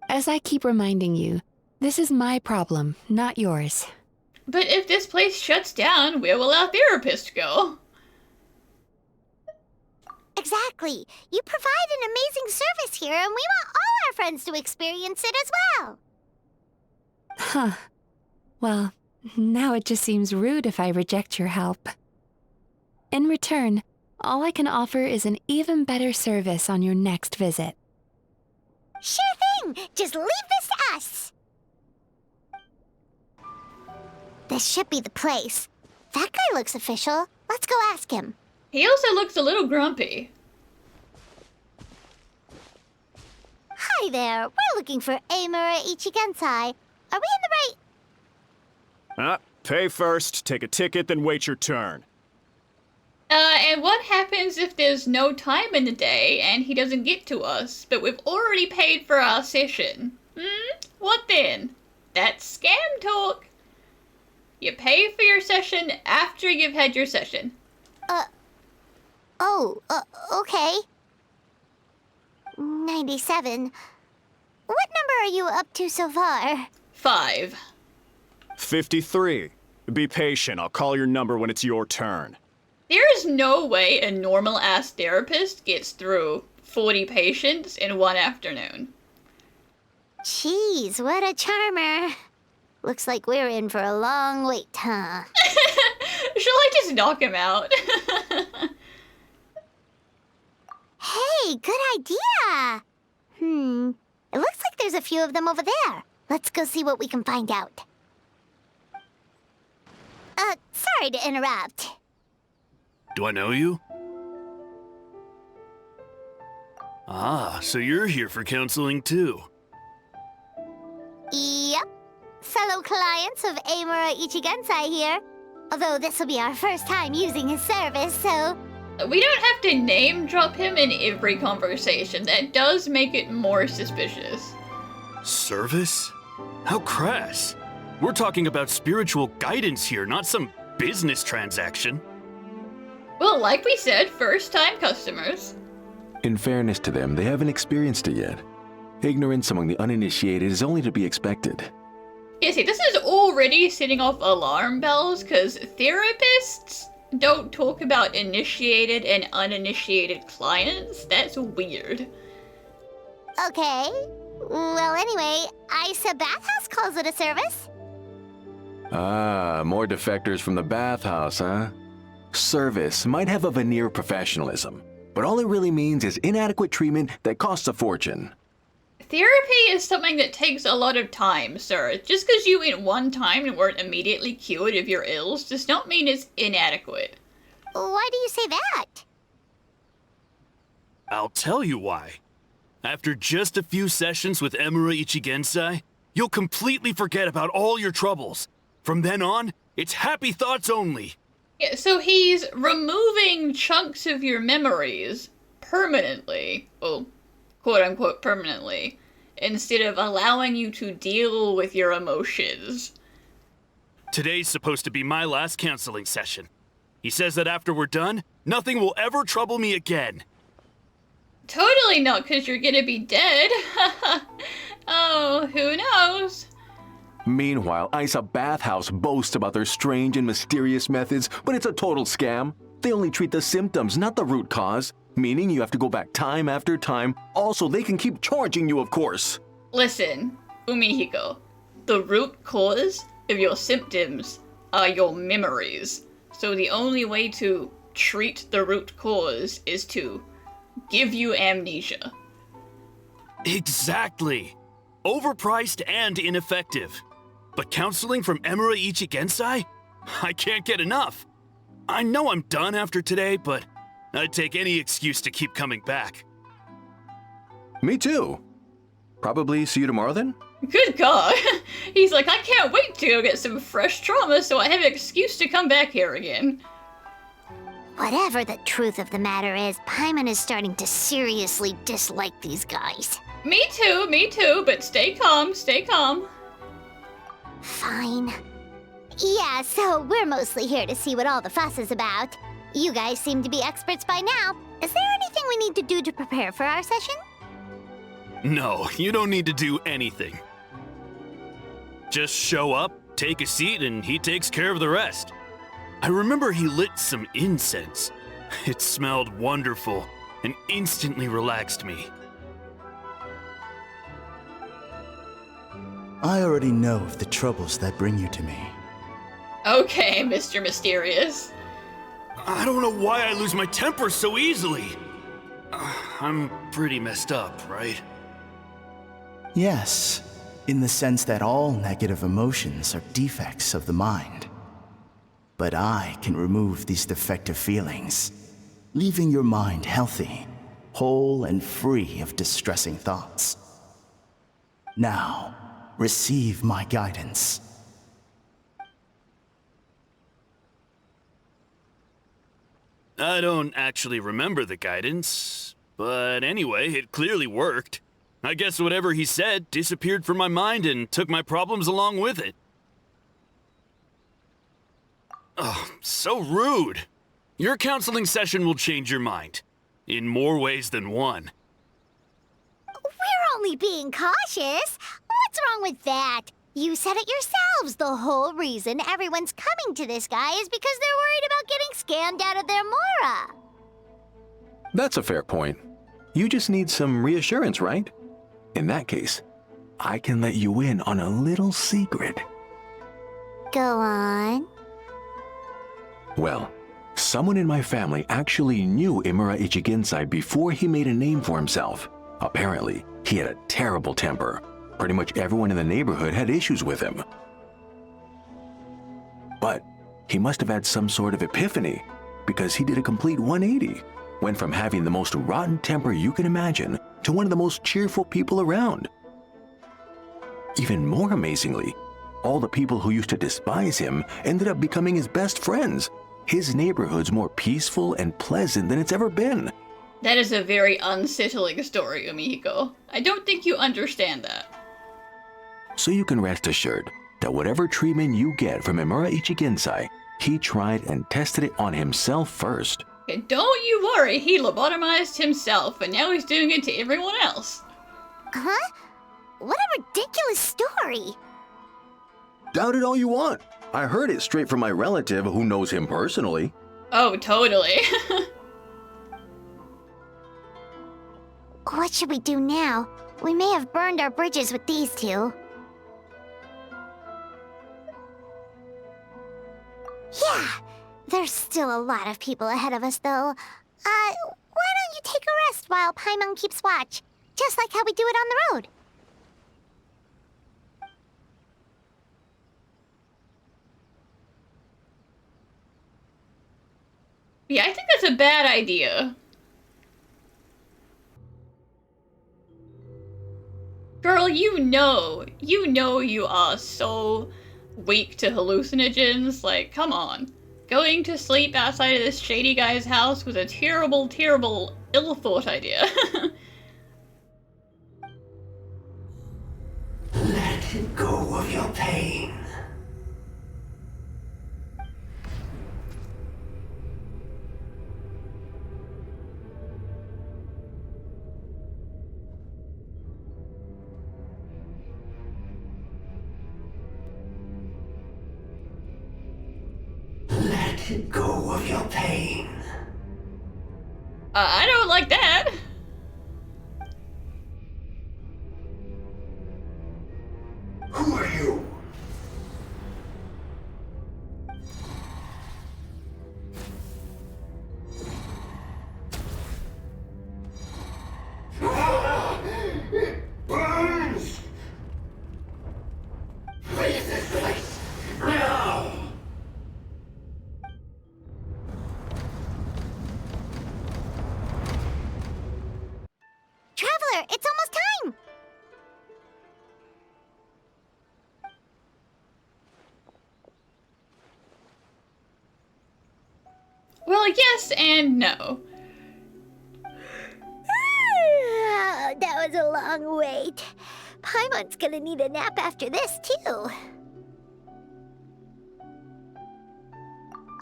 As I keep reminding you, this is my problem, not yours. But if this place shuts down, where will our therapist go? Exactly. You provide an amazing service here, and we want all our friends to experience it as well. Huh. Well, now it just seems rude if I reject your help. In return, all I can offer is an even better service on your next visit. Sure thing! Just leave this to us! This should be the place. That guy looks official. Let's go ask him. He also looks a little grumpy. Hi there. We're looking for Emura Ichigensai. Are we in the right... Pay first, take a ticket, then wait your turn. And what happens if there's no time in the day and he doesn't get to us, but we've already paid for our session? What then? That's scam talk. You pay for your session after you've had your session. Oh, okay. 97. What number are you up to so far? 5. 53. Be patient. I'll call your number when it's your turn. There is no way a normal-ass therapist gets through 40 patients in one afternoon. Jeez, what a charmer. Looks like we're in for a long wait, huh? Shall I just knock him out? Hey, good idea! It looks like there's a few of them over there. Let's go see what we can find out. Sorry to interrupt. Do I know you? Ah, so you're here for counseling too. Yep. Fellow clients of Amura Ichigensai here. Although this will be our first time using his service, so... We don't have to name drop him in every conversation. That does make it more suspicious. Service? How crass. We're talking about spiritual guidance here, not some business transaction. Well, like we said, first-time customers. In fairness to them, they haven't experienced it yet. Ignorance among the uninitiated is only to be expected. Yeah, see, this is already setting off alarm bells, because therapists don't talk about initiated and uninitiated clients. That's weird. Okay. Well, anyway, Isa Bathhouse calls it a service. Ah, more defectors from the bathhouse, huh? Service might have a veneer of professionalism, but all it really means is inadequate treatment that costs a fortune. Therapy is something that takes a lot of time, sir. Just because you went one time and weren't immediately cured of your ills does not mean it's inadequate. Why do you say that? I'll tell you why. After just a few sessions with Amura Ichigensai, you'll completely forget about all your troubles. From then on, it's happy thoughts only. Yeah, so he's removing chunks of your memories permanently. Well, quote-unquote permanently. Instead of allowing you to deal with your emotions. Today's supposed to be my last counseling session. He says that after we're done, nothing will ever trouble me again. Totally not, because you're gonna be dead. Oh, who knows? Meanwhile, Isa Bathhouse boasts about their strange and mysterious methods, but it's a total scam. They only treat the symptoms, not the root cause, meaning you have to go back time after time. Also, they can keep charging you, of course. Listen, Umihiko, the root cause of your symptoms are your memories. So the only way to treat the root cause is to give you amnesia. Exactly. Overpriced and ineffective. But counseling from Amura Ichigensai? I can't get enough. I know I'm done after today, but I'd take any excuse to keep coming back. Me too. Probably see you tomorrow then? Good God. He's like, I can't wait to go get some fresh trauma so I have an excuse to come back here again. Whatever the truth of the matter is, Paimon is starting to seriously dislike these guys. Me too, but stay calm, stay calm. Fine. Yeah, so we're mostly here to see what all the fuss is about. You guys seem to be experts by now. Is there anything we need to do to prepare for our session? No, you don't need to do anything. Just show up, take a seat, and he takes care of the rest. I remember he lit some incense. It smelled wonderful and instantly relaxed me. I already know of the troubles that bring you to me. Okay, Mr. Mysterious. I don't know why I lose my temper so easily. I'm pretty messed up, right? Yes, in the sense that all negative emotions are defects of the mind. But I can remove these defective feelings, leaving your mind healthy, whole and free of distressing thoughts. Now, receive my guidance. I don't actually remember the guidance, but anyway, it clearly worked. I guess whatever he said disappeared from my mind and took my problems along with it. Oh, so rude. Your counseling session will change your mind. In more ways than one. We're only being cautious. What's wrong with that? You said it yourselves. The whole reason everyone's coming to this guy is because they're worried about getting scammed out of their Mora. That's a fair point. You just need some reassurance, right? In that case, I can let you in on a little secret. Go on. Well, someone in my family actually knew Imura Ichigensai before he made a name for himself. Apparently, he had a terrible temper. Pretty much everyone in the neighborhood had issues with him. But he must have had some sort of epiphany, because he did a complete 180. Went from having the most rotten temper you can imagine to one of the most cheerful people around. Even more amazingly, all the people who used to despise him ended up becoming his best friends. His neighborhood's more peaceful and pleasant than it's ever been. That is a very unsettling story, Umihiko. I don't think you understand that. So you can rest assured that whatever treatment you get from Imura Ichigensai, he tried and tested it on himself first. Okay, don't you worry, he lobotomized himself and now he's doing it to everyone else. Huh? What a ridiculous story. Doubt it all you want. I heard it straight from my relative who knows him personally. Oh, totally. What should we do now? We may have burned our bridges with these two. Yeah, there's still a lot of people ahead of us, though. Why don't you take a rest while Paimon keeps watch? Just like how we do it on the road. Yeah, I think that's a bad idea. Girl, you know you are so weak to hallucinogens. Like, come on. Going to sleep outside of this shady guy's house was a terrible, terrible, ill-thought idea. Let go of your pain. Let go of your pain. I don't like that. Who are you? It burns! Leave this place now! Traveler, it's almost time! Well, yes and no. That was a long wait. Paimon's gonna need a nap after this, too.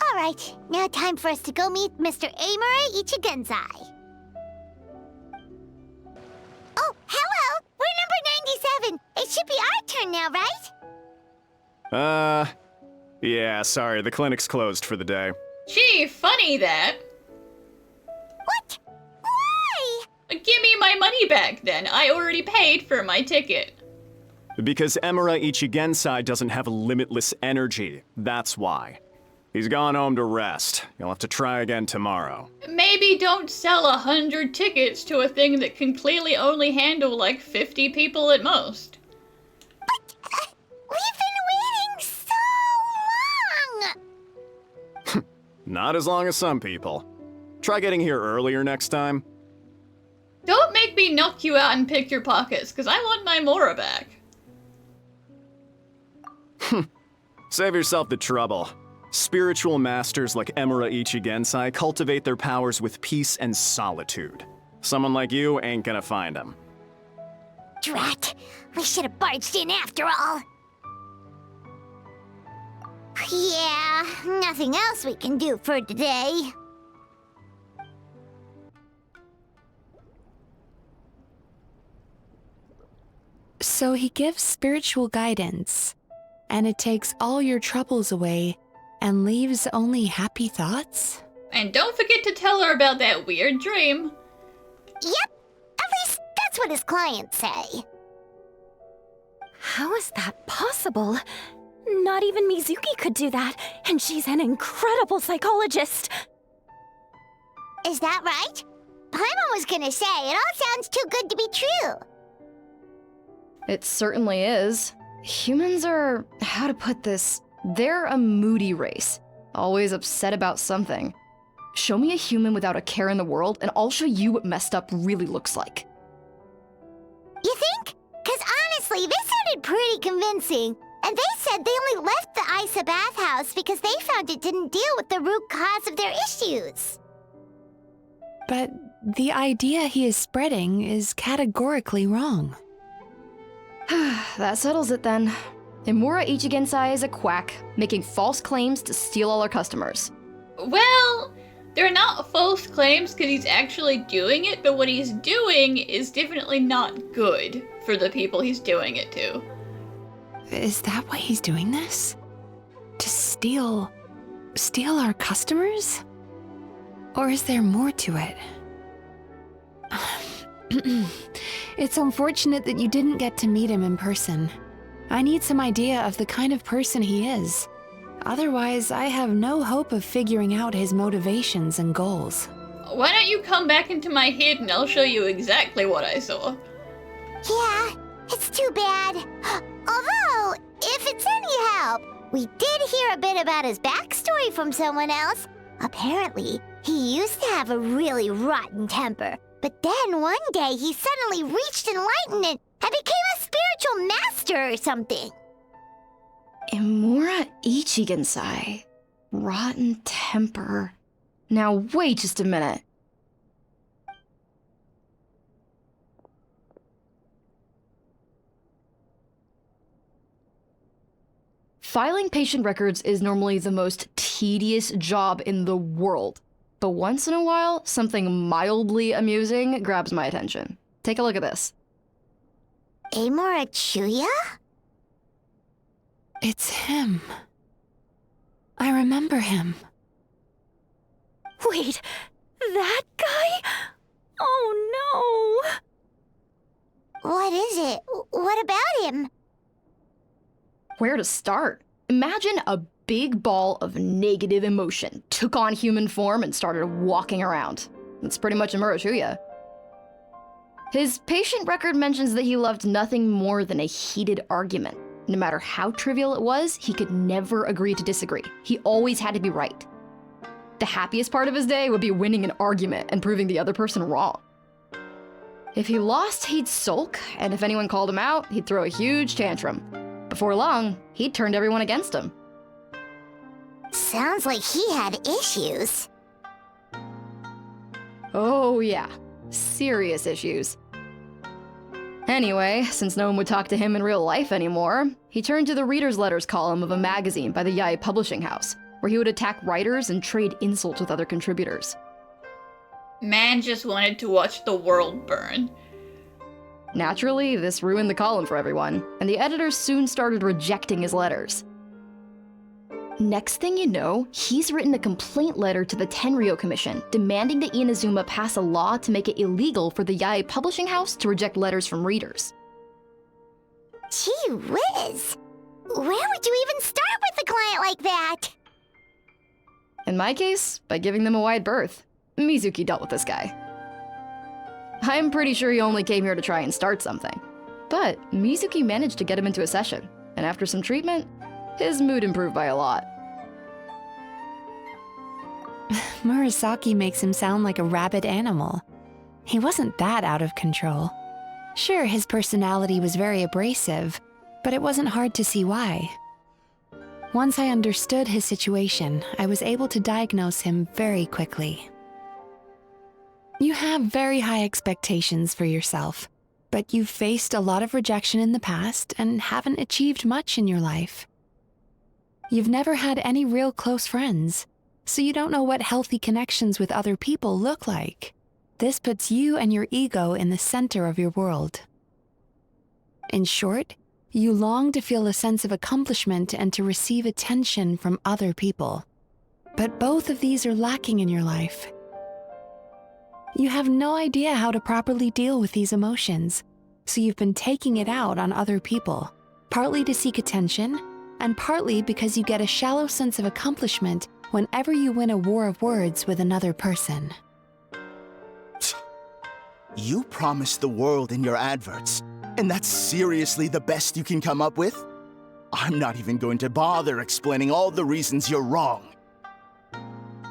Alright, now time for us to go meet Mr. Imura Ichigensai. Oh, hello! We're number 97! It should be our turn now, right? Yeah, sorry, the clinic's closed for the day. Gee, funny that. What? Why? Give me my money back then. I already paid for my ticket. Because Imura Ichigensai doesn't have limitless energy, that's why. He's gone home to rest. You'll have to try again tomorrow. Maybe don't sell 100 tickets to a thing that can clearly only handle like 50 people at most. But we've been waiting so long! Not as long as some people. Try getting here earlier next time. Don't make me knock you out and pick your pockets, because I want my Mora back. Save yourself the trouble. Spiritual masters like Imura Ichigensai cultivate their powers with peace and solitude. Someone like you ain't gonna find them. Drat! We should have barged in after all! Yeah, nothing else we can do for today. So he gives spiritual guidance, and it takes all your troubles away and leaves only happy thoughts? And don't forget to tell her about that weird dream. Yep, at least that's what his clients say. How is that possible? Not even Mizuki could do that, and she's an incredible psychologist. Is that right? Paimon was gonna say, it all sounds too good to be true. It certainly is. Humans are, how to put this, they're a moody race, always upset about something. Show me a human without a care in the world, and I'll show you what messed up really looks like. You think? Because honestly, this sounded pretty convincing. And they said they only left the Isa bathhouse because they found it didn't deal with the root cause of their issues. But the idea he is spreading is categorically wrong. That settles it then. Imura Ichigensai is a quack, making false claims to steal all our customers. Well, they're not false claims because he's actually doing it, but what he's doing is definitely not good for the people he's doing it to. Is that why he's doing this? To steal our customers? Or is there more to it? It's unfortunate that you didn't get to meet him in person. I need some idea of the kind of person he is. Otherwise, I have no hope of figuring out his motivations and goals. Why don't you come back into my head and I'll show you exactly what I saw. Yeah, it's too bad. Although, if it's any help, we did hear a bit about his backstory from someone else. Apparently, he used to have a really rotten temper, but then one day he suddenly reached enlightenment and became a spiritual master or something. Imura Ichigensai. Rotten temper. Now wait just a minute. Filing patient records is normally the most tedious job in the world. But once in a while, something mildly amusing grabs my attention. Take a look at this. Amora Chuya? It's him. I remember him. Wait, that guy? Oh no! What is it? What about him? Where to start? Imagine a big ball of negative emotion took on human form and started walking around. That's pretty much Imura Chuya. His patient record mentions that he loved nothing more than a heated argument. No matter how trivial it was, he could never agree to disagree. He always had to be right. The happiest part of his day would be winning an argument and proving the other person wrong. If he lost, he'd sulk, and if anyone called him out, he'd throw a huge tantrum. Before long, he'd turned everyone against him. Sounds like he had issues. Oh yeah, serious issues. Anyway, since no one would talk to him in real life anymore, he turned to the reader's letters column of a magazine by the Yae Publishing House, where he would attack writers and trade insults with other contributors. Man just wanted to watch the world burn. Naturally, this ruined the column for everyone, and the editors soon started rejecting his letters. Next thing you know, he's written a complaint letter to the Tenryo Commission, demanding that Inazuma pass a law to make it illegal for the Yae Publishing House to reject letters from readers. Gee whiz! Where would you even start with a client like that? In my case, by giving them a wide berth. Mizuki dealt with this guy. I'm pretty sure he only came here to try and start something. But Mizuki managed to get him into a session, and after some treatment, his mood improved by a lot. Murasaki makes him sound like a rabid animal. He wasn't that out of control. Sure, his personality was very abrasive, but it wasn't hard to see why. Once I understood his situation, I was able to diagnose him very quickly. You have very high expectations for yourself, but you've faced a lot of rejection in the past and haven't achieved much in your life. You've never had any real close friends, so you don't know what healthy connections with other people look like. This puts you and your ego in the center of your world. In short, you long to feel a sense of accomplishment and to receive attention from other people. But both of these are lacking in your life. You have no idea how to properly deal with these emotions, so you've been taking it out on other people, partly to seek attention, and partly because you get a shallow sense of accomplishment whenever you win a war of words with another person. You promised the world in your adverts, and that's seriously the best you can come up with? I'm not even going to bother explaining all the reasons you're wrong.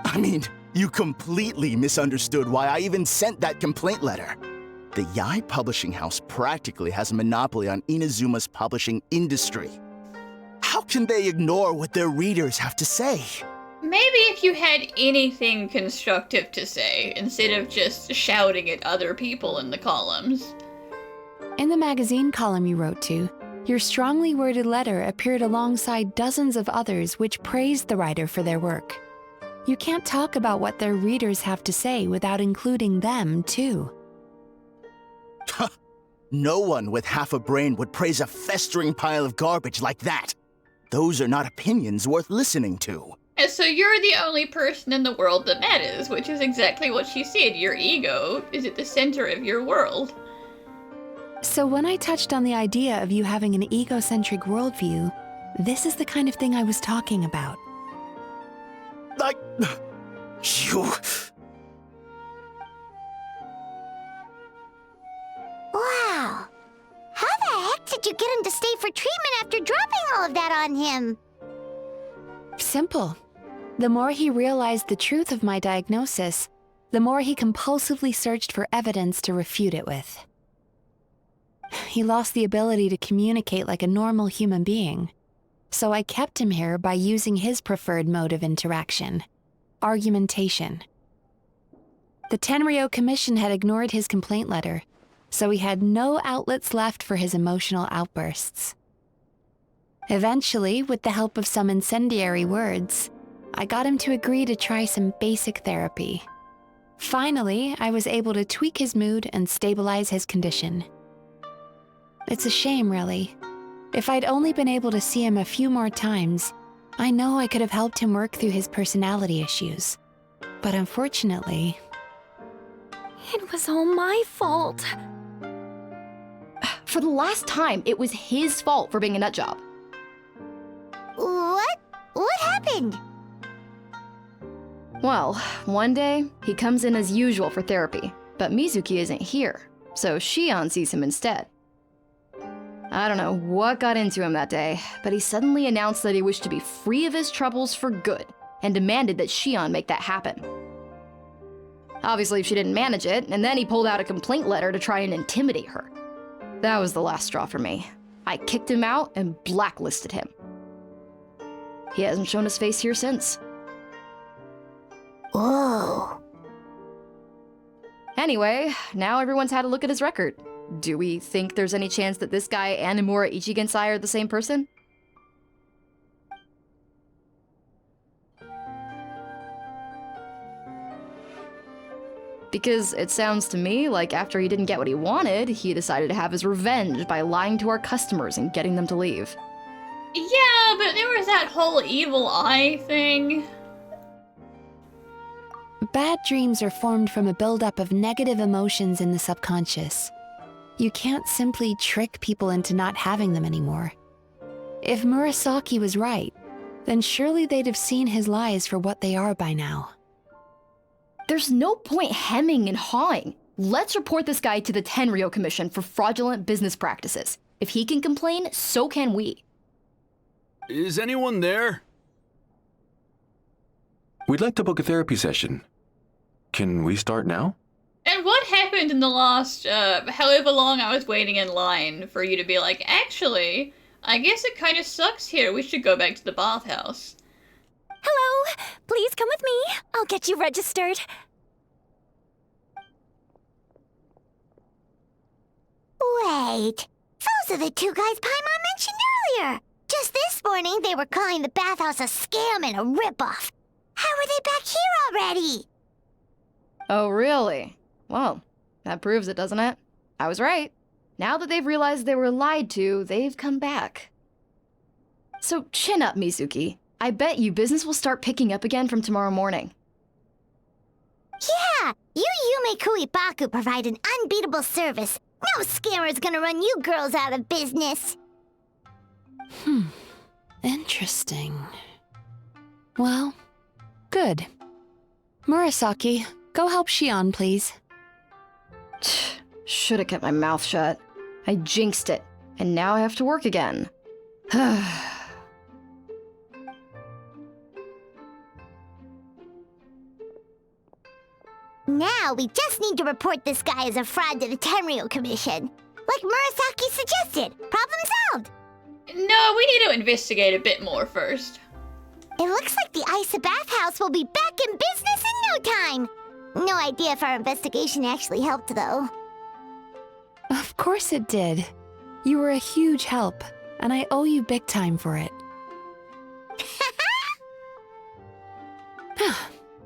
I mean, you completely misunderstood why I even sent that complaint letter. The Yai Publishing House practically has a monopoly on Inazuma's publishing industry. How can they ignore what their readers have to say? Maybe if you had anything constructive to say, instead of just shouting at other people in the columns. In the magazine column you wrote to, your strongly worded letter appeared alongside dozens of others which praised the writer for their work. You can't talk about what their readers have to say without including them, too. No one with half a brain would praise a festering pile of garbage like that. Those are not opinions worth listening to. And so you're the only person in the world that matters, which is exactly what she said. Your ego is at the center of your world. So when I touched on the idea of you having an egocentric worldview, this is the kind of thing I was talking about. You... Wow. How the heck did you get him to stay for treatment after dropping all of that on him? Simple. The more he realized the truth of my diagnosis, the more he compulsively searched for evidence to refute it with. He lost the ability to communicate like a normal human being, so I kept him here by using his preferred mode of interaction: argumentation. The Tenryo Commission had ignored his complaint letter, so he had no outlets left for his emotional outbursts. Eventually, with the help of some incendiary words, I got him to agree to try some basic therapy. Finally, I was able to tweak his mood and stabilize his condition. It's a shame, really. If I'd only been able to see him a few more times, I know I could have helped him work through his personality issues. But unfortunately... It was all my fault. For the last time, it was his fault for being a nutjob. What? What happened? Well, one day, he comes in as usual for therapy, but Mizuki isn't here, so Shion sees him instead. I don't know what got into him that day, but he suddenly announced that he wished to be free of his troubles for good, and demanded that Shion make that happen. Obviously, she didn't manage it, and then he pulled out a complaint letter to try and intimidate her. That was the last straw for me. I kicked him out and blacklisted him. He hasn't shown his face here since. Whoa. Anyway, now everyone's had a look at his record. Do we think there's any chance that this guy and Nomura Ichigensai are the same person? Because it sounds to me like after he didn't get what he wanted, he decided to have his revenge by lying to our customers and getting them to leave. Yeah, but there was that whole evil eye thing. Bad dreams are formed from a buildup of negative emotions in the subconscious. You can't simply trick people into not having them anymore. If Murasaki was right, then surely they'd have seen his lies for what they are by now. There's no point hemming and hawing. Let's report this guy to the Tenryo Commission for fraudulent business practices. If he can complain, so can we. Is anyone there? We'd like to book a therapy session. Can we start now? And what happened in the last, however long I was waiting in line for you to be like, actually, I guess it kind of sucks here, we should go back to the bathhouse. Hello, please come with me. I'll get you registered. Wait, those are the two guys Paimon mentioned earlier. Just this morning, they were calling the bathhouse a scam and a ripoff. How are they back here already? Oh, really? Well, that proves it, doesn't it? I was right. Now that they've realized they were lied to, they've come back. So chin up, Mizuki. I bet you business will start picking up again from tomorrow morning. Yeah! You Yume Kuibaku provide an unbeatable service. No scammer's gonna run you girls out of business. Interesting. Well, good. Murasaki, go help Shion, please. Should have kept my mouth shut. I jinxed it, and now I have to work again. Now we just need to report this guy as a fraud to the Tenryu Commission. Like Murasaki suggested. Problem solved! No, we need to investigate a bit more first. It looks like the Isa bathhouse will be back in business in no time. No idea if our investigation actually helped, though. Of course it did. You were a huge help, and I owe you big time for it.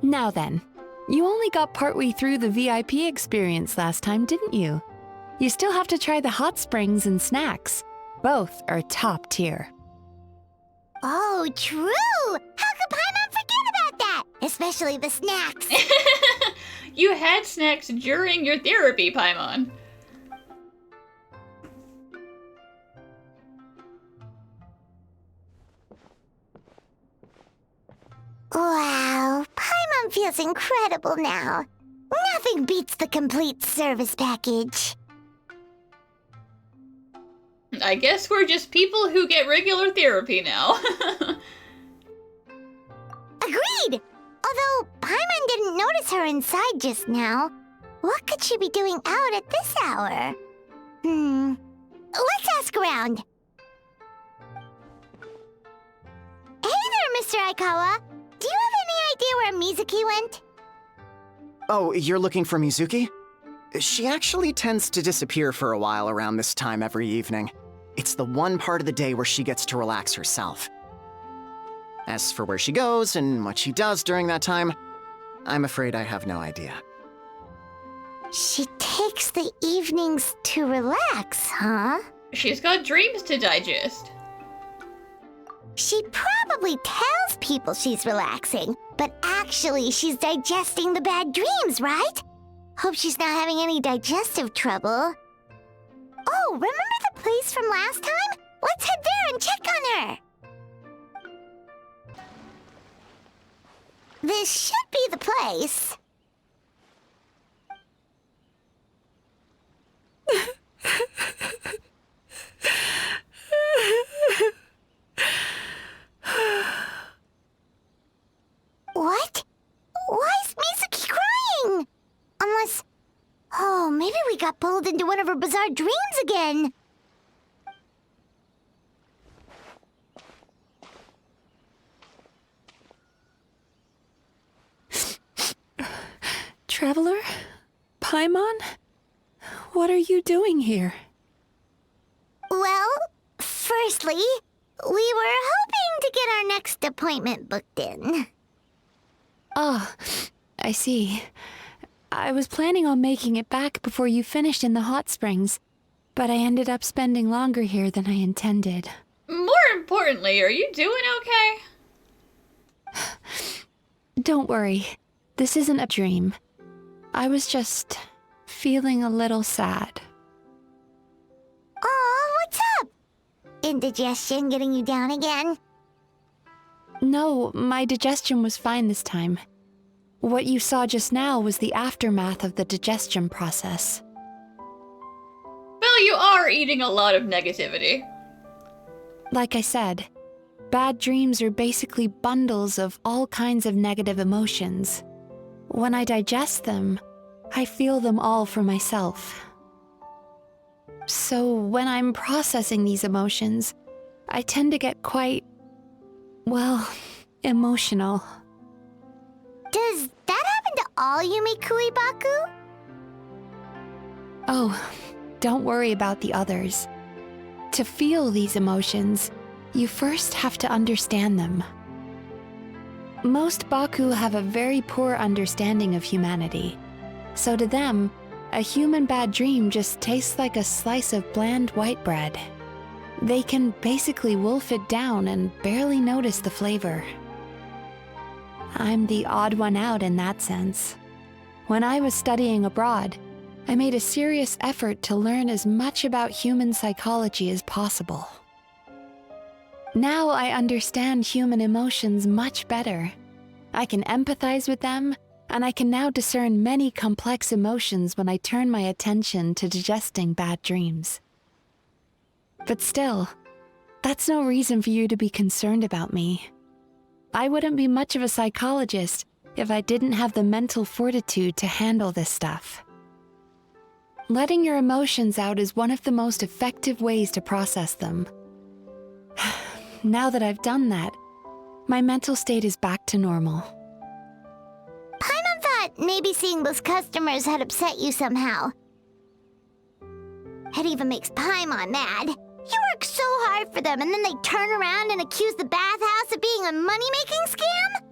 Now then, you only got partway through the VIP experience last time, didn't you? You still have to try the hot springs and snacks. Both are top tier. Oh, true! How could Paimon forget about that? Especially the snacks. You had snacks during your therapy, Paimon. Wow, Paimon feels incredible now. Nothing beats the complete service package. I guess we're just people who get regular therapy now. Agreed! Although Paimon didn't notice her inside just now. What could she be doing out at this hour? Let's ask around. Hey there, Mr. Aikawa. Do you have any idea where Mizuki went? Oh, you're looking for Mizuki? She actually tends to disappear for a while around this time every evening. It's the one part of the day where she gets to relax herself. As for where she goes and what she does during that time, I'm afraid I have no idea. She takes the evenings to relax, huh? She's got dreams to digest. She probably tells people she's relaxing, but actually she's digesting the bad dreams, right? Hope she's not having any digestive trouble. Oh, remember the place from last time? Let's head there and check on her. This should be the place. What? Why is Mizuki crying? Unless... Oh, maybe we got pulled into one of her bizarre dreams again. Traveler? Paimon? What are you doing here? Well, firstly, we were hoping to get our next appointment booked in. Oh, I see. I was planning on making it back before you finished in the hot springs, but I ended up spending longer here than I intended. More importantly, are you doing okay? Don't worry. This isn't a dream. I was just feeling a little sad. Aw, what's up? Indigestion getting you down again? No, my digestion was fine this time. What you saw just now was the aftermath of the digestion process. Well, you are eating a lot of negativity. Like I said, bad dreams are basically bundles of all kinds of negative emotions. When I digest them, I feel them all for myself. So when I'm processing these emotions, I tend to get quite, well, emotional. Does that happen to all Yume Kuibaku? Oh, don't worry about the others. To feel these emotions, you first have to understand them. Most Baku have a very poor understanding of humanity, so to them, a human bad dream just tastes like a slice of bland white bread. They can basically wolf it down and barely notice the flavor. I'm the odd one out in that sense. When I was studying abroad, I made a serious effort to learn as much about human psychology as possible. Now I understand human emotions much better. I can empathize with them, and I can now discern many complex emotions when I turn my attention to digesting bad dreams. But still, that's no reason for you to be concerned about me. I wouldn't be much of a psychologist if I didn't have the mental fortitude to handle this stuff. Letting your emotions out is one of the most effective ways to process them. Now that I've done that, my mental state is back to normal. Paimon thought maybe seeing those customers had upset you somehow. It even makes Paimon mad. You work so hard for them and then they turn around and accuse the bathhouse of being a money-making scam?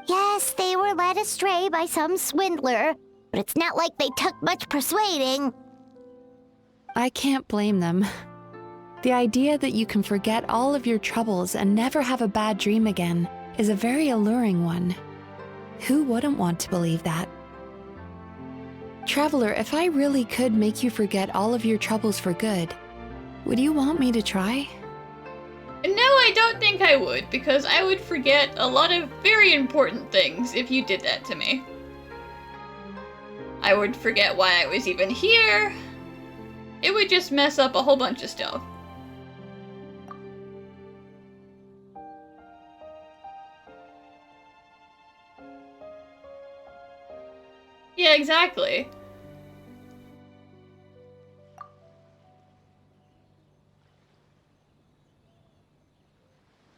Yes, they were led astray by some swindler, but it's not like they took much persuading. I can't blame them. The idea that you can forget all of your troubles and never have a bad dream again is a very alluring one. Who wouldn't want to believe that? Traveler, if I really could make you forget all of your troubles for good, would you want me to try? No, I don't think I would, because I would forget a lot of very important things if you did that to me. I would forget why I was even here. It would just mess up a whole bunch of stuff. Yeah, exactly.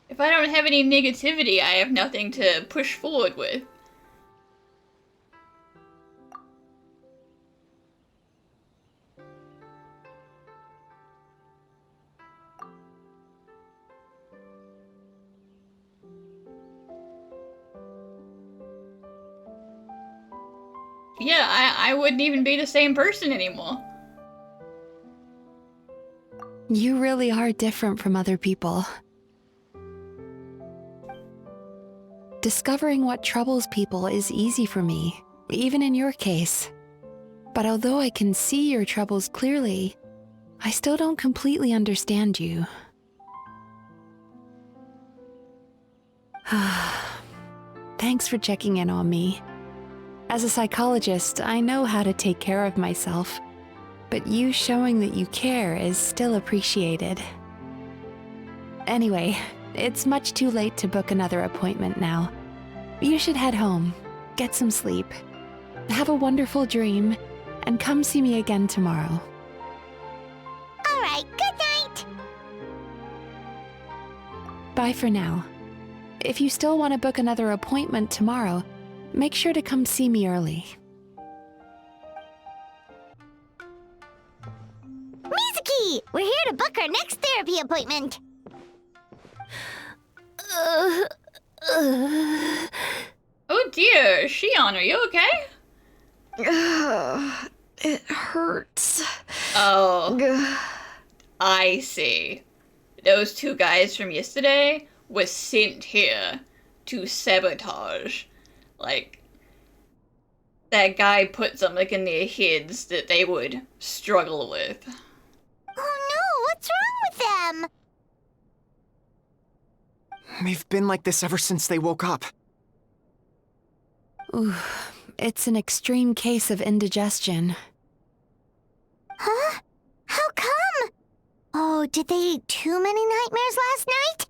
If I don't have any negativity, I have nothing to push forward with. Yeah, I wouldn't even be the same person anymore. You really are different from other people. Discovering what troubles people is easy for me, even in your case. But although I can see your troubles clearly, I still don't completely understand you. Thanks for checking in on me. As a psychologist, I know how to take care of myself, but you showing that you care is still appreciated. Anyway, it's much too late to book another appointment now. You should head home, get some sleep, have a wonderful dream, and come see me again tomorrow. All right, good night. Bye for now. If you still want to book another appointment tomorrow, make sure to come see me early. Mizuki! We're here to book our next therapy appointment. Oh dear, Shion, are you okay? It hurts. Oh. I see. Those two guys from yesterday were sent here to sabotage. Like, that guy put something in their heads that they would struggle with. Oh no, what's wrong with them? They've been like this ever since they woke up. Ooh, it's an extreme case of indigestion. Huh? How come? Oh, did they eat too many nightmares last night?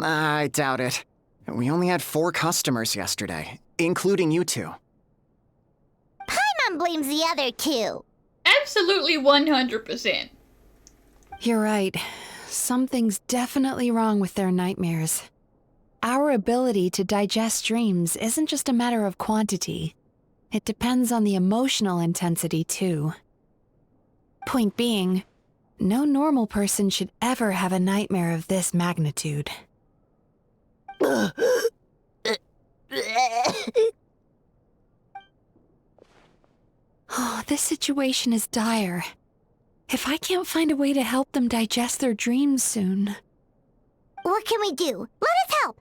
I doubt it. We only had 4 customers yesterday, including you two. Paimon blames the other 2. Absolutely 100%. You're right. Something's definitely wrong with their nightmares. Our ability to digest dreams isn't just a matter of quantity. It depends on the emotional intensity, too. Point being, no normal person should ever have a nightmare of this magnitude. Oh, this situation is dire. If I can't find a way to help them digest their dreams soon... What can we do? Let us help!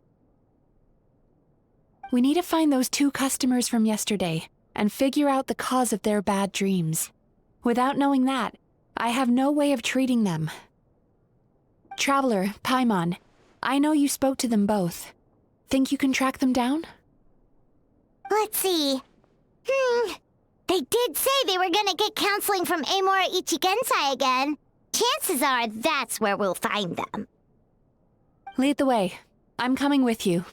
We need to find those 2 customers from yesterday and figure out the cause of their bad dreams. Without knowing that, I have no way of treating them. Traveler, Paimon, I know you spoke to them both. Think you can track them down? Let's see. They did say they were gonna get counseling from Amora Ichigensai again. Chances are that's where we'll find them. Lead the way. I'm coming with you.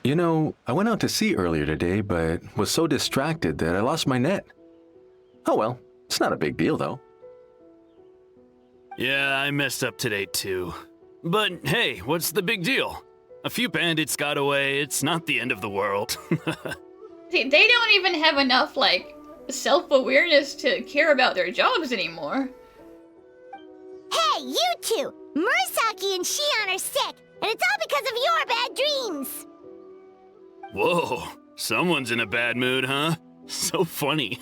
You know, I went out to sea earlier today, but was so distracted that I lost my net. Oh well, it's not a big deal though. Yeah, I messed up today too. But hey, what's the big deal? A few bandits got away, it's not the end of the world. See, they don't even have enough, like, self-awareness to care about their jobs anymore. Hey, you two! Murasaki and Shion are sick, and it's all because of your bad dreams! Whoa, someone's in a bad mood, huh? So funny.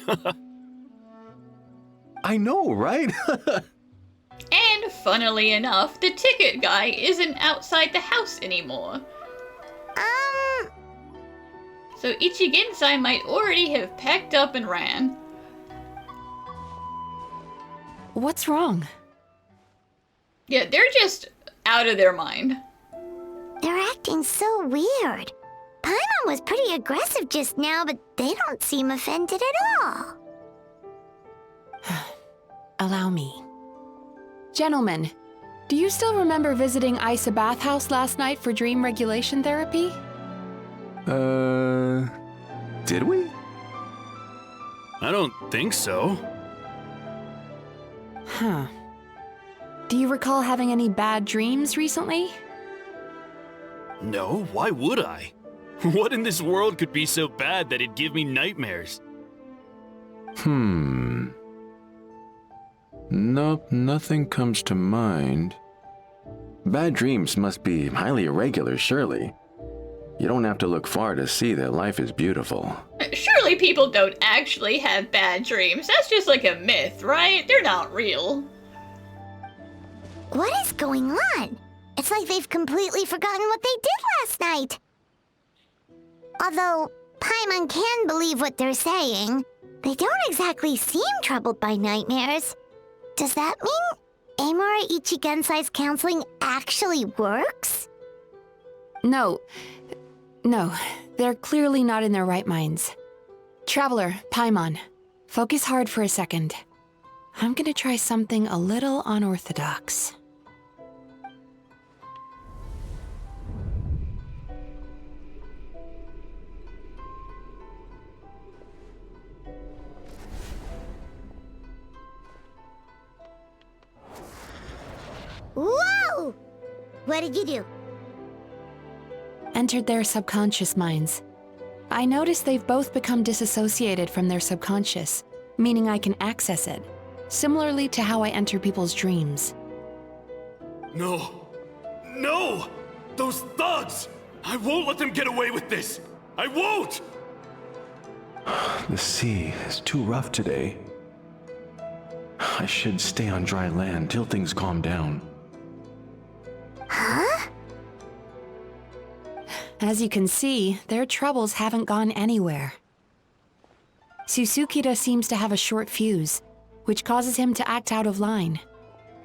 I know, right? And funnily enough, the ticket guy isn't outside the house anymore. So Ichigensai might already have packed up and ran. What's wrong? Yeah, they're just out of their mind. They're acting so weird. Paimon was pretty aggressive just now, but they don't seem offended at all. Allow me. Gentlemen, do you still remember visiting Isa bathhouse last night for dream regulation therapy? Did we? I don't think so. Huh. Do you recall having any bad dreams recently? No, why would I? What in this world could be so bad that it'd give me nightmares? Nope, nothing comes to mind. Bad dreams must be highly irregular, surely. You don't have to look far to see that life is beautiful. Surely people don't actually have bad dreams. That's just like a myth, right? They're not real. What is going on? It's like they've completely forgotten what they did last night. Although Paimon can believe what they're saying, they don't exactly seem troubled by nightmares. Does that mean Amora Ichigensai's counseling actually works? No, they're clearly not in their right minds. Traveler, Paimon, focus hard for a second. I'm gonna try something a little unorthodox. Whoa! What did you do? Entered their subconscious minds. I noticed they've both become disassociated from their subconscious, meaning I can access it, similarly to how I enter people's dreams. No! No! Those thugs! I won't let them get away with this! I won't! The sea is too rough today. I should stay on dry land till things calm down. Huh? As you can see, their troubles haven't gone anywhere. Susukida seems to have a short fuse, which causes him to act out of line.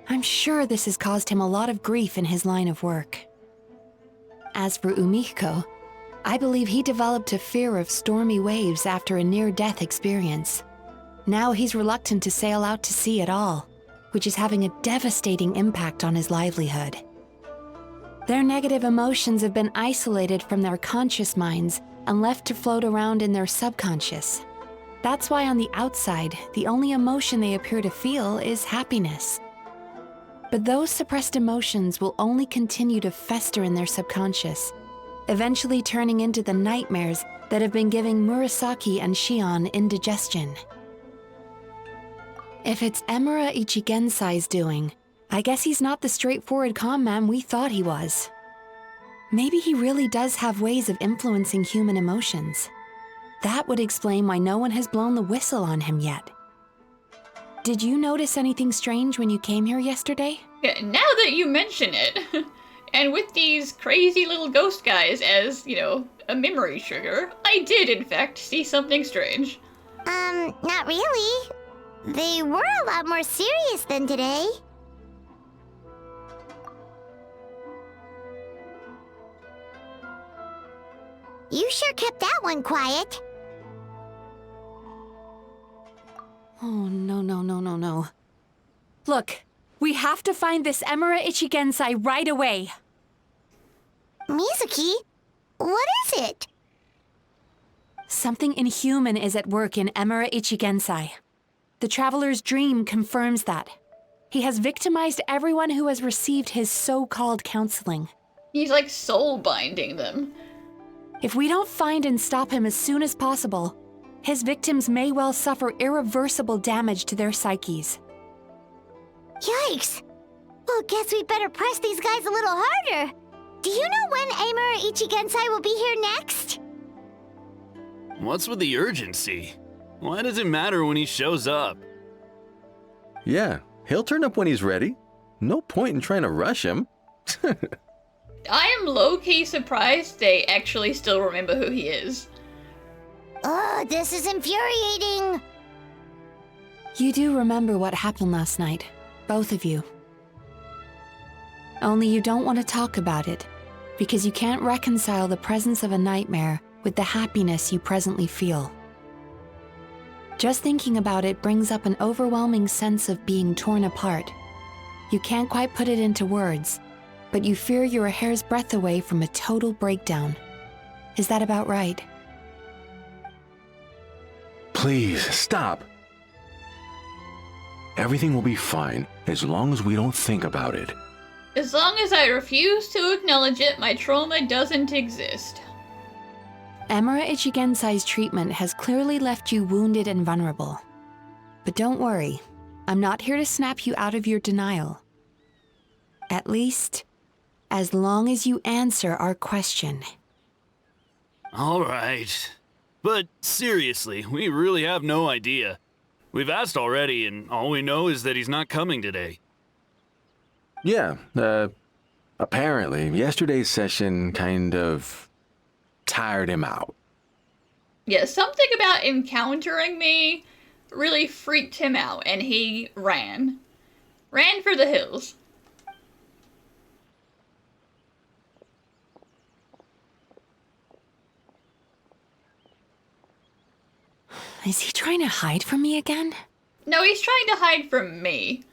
I'm sure this has caused him a lot of grief in his line of work. As for Umiko, I believe he developed a fear of stormy waves after a near-death experience. Now he's reluctant to sail out to sea at all, which is having a devastating impact on his livelihood. Their negative emotions have been isolated from their conscious minds and left to float around in their subconscious. That's why on the outside, the only emotion they appear to feel is happiness. But those suppressed emotions will only continue to fester in their subconscious, eventually turning into the nightmares that have been giving Murasaki and Shion indigestion. If it's Amora Ichigensai's doing, I guess he's not the straightforward calm man we thought he was. Maybe he really does have ways of influencing human emotions. That would explain why no one has blown the whistle on him yet. Did you notice anything strange when you came here yesterday? Yeah, now that you mention it, and with these crazy little ghost guys as, you know, a memory trigger, I did in fact see something strange. Not really. They were a lot more serious than today. You sure kept that one quiet. Oh, no. Look, we have to find this Emura Ichigensai right away. Mizuki, what is it? Something inhuman is at work in Emura Ichigensai. The Traveler's dream confirms that. He has victimized everyone who has received his so-called counseling. He's like soul binding them. If we don't find and stop him as soon as possible, his victims may well suffer irreversible damage to their psyches. Yikes! Well, guess we better press these guys a little harder. Do you know when Emura Ichigensai will be here next? What's with the urgency? Why does it matter when he shows up? Yeah, he'll turn up when he's ready. No point in trying to rush him. I am low-key surprised they actually still remember who he is. Oh, this is infuriating. You do remember what happened last night, both of you. Only you don't want to talk about it, because you can't reconcile the presence of a nightmare with the happiness you presently feel. Just thinking about it brings up an overwhelming sense of being torn apart. You can't quite put it into words, but you fear you're a hair's breadth away from a total breakdown. Is that about right? Please, stop. Everything will be fine as long as we don't think about it. As long as I refuse to acknowledge it, my trauma doesn't exist. Emura Ichigensai's treatment has clearly left you wounded and vulnerable. But don't worry, I'm not here to snap you out of your denial. At least, as long as you answer our question. All right. But seriously, we really have no idea. We've asked already, and all we know is that he's not coming today. Yeah, apparently, yesterday's session kind of tired him out. Yeah, something about encountering me really freaked him out, and he ran. Ran for the hills. Is he trying to hide from me again? No, he's trying to hide from me.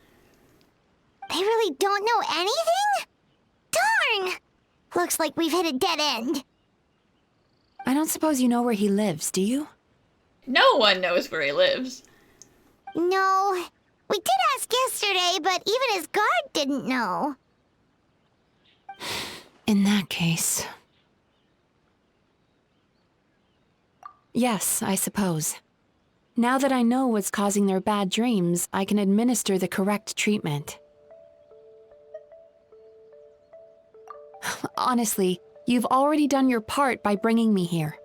They really don't know anything? Darn! Looks like we've hit a dead end. I don't suppose you know where he lives, do you? No one knows where he lives. No. We did ask yesterday, but even his guard didn't know. In that case... Yes, I suppose. Now that I know what's causing their bad dreams, I can administer the correct treatment. Honestly, you've already done your part by bringing me here.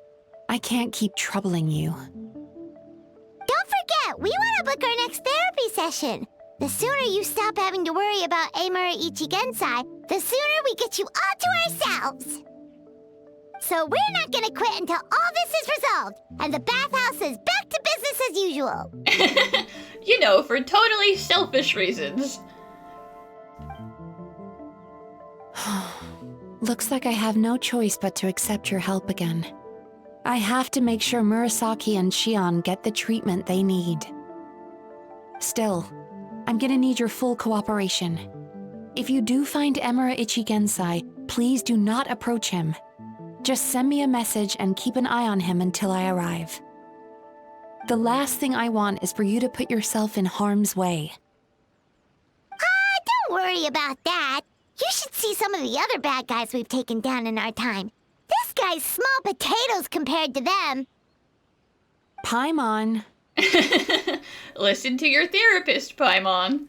I can't keep troubling you. Don't forget, we want to book our next therapy session. The sooner you stop having to worry about Emura Ichigensai, the sooner we get you all to ourselves. So we're not gonna quit until all this is resolved, and the bathhouse is back to business as usual. You know, for totally selfish reasons. Looks like I have no choice but to accept your help again. I have to make sure Murasaki and Shion get the treatment they need. Still, I'm gonna need your full cooperation. If you do find Emura Ichigensai, please do not approach him. Just send me a message and keep an eye on him until I arrive. The last thing I want is for you to put yourself in harm's way. Don't worry about that. You should see some of the other bad guys we've taken down in our time. This guy's small potatoes compared to them. Paimon. Listen to your therapist, Paimon.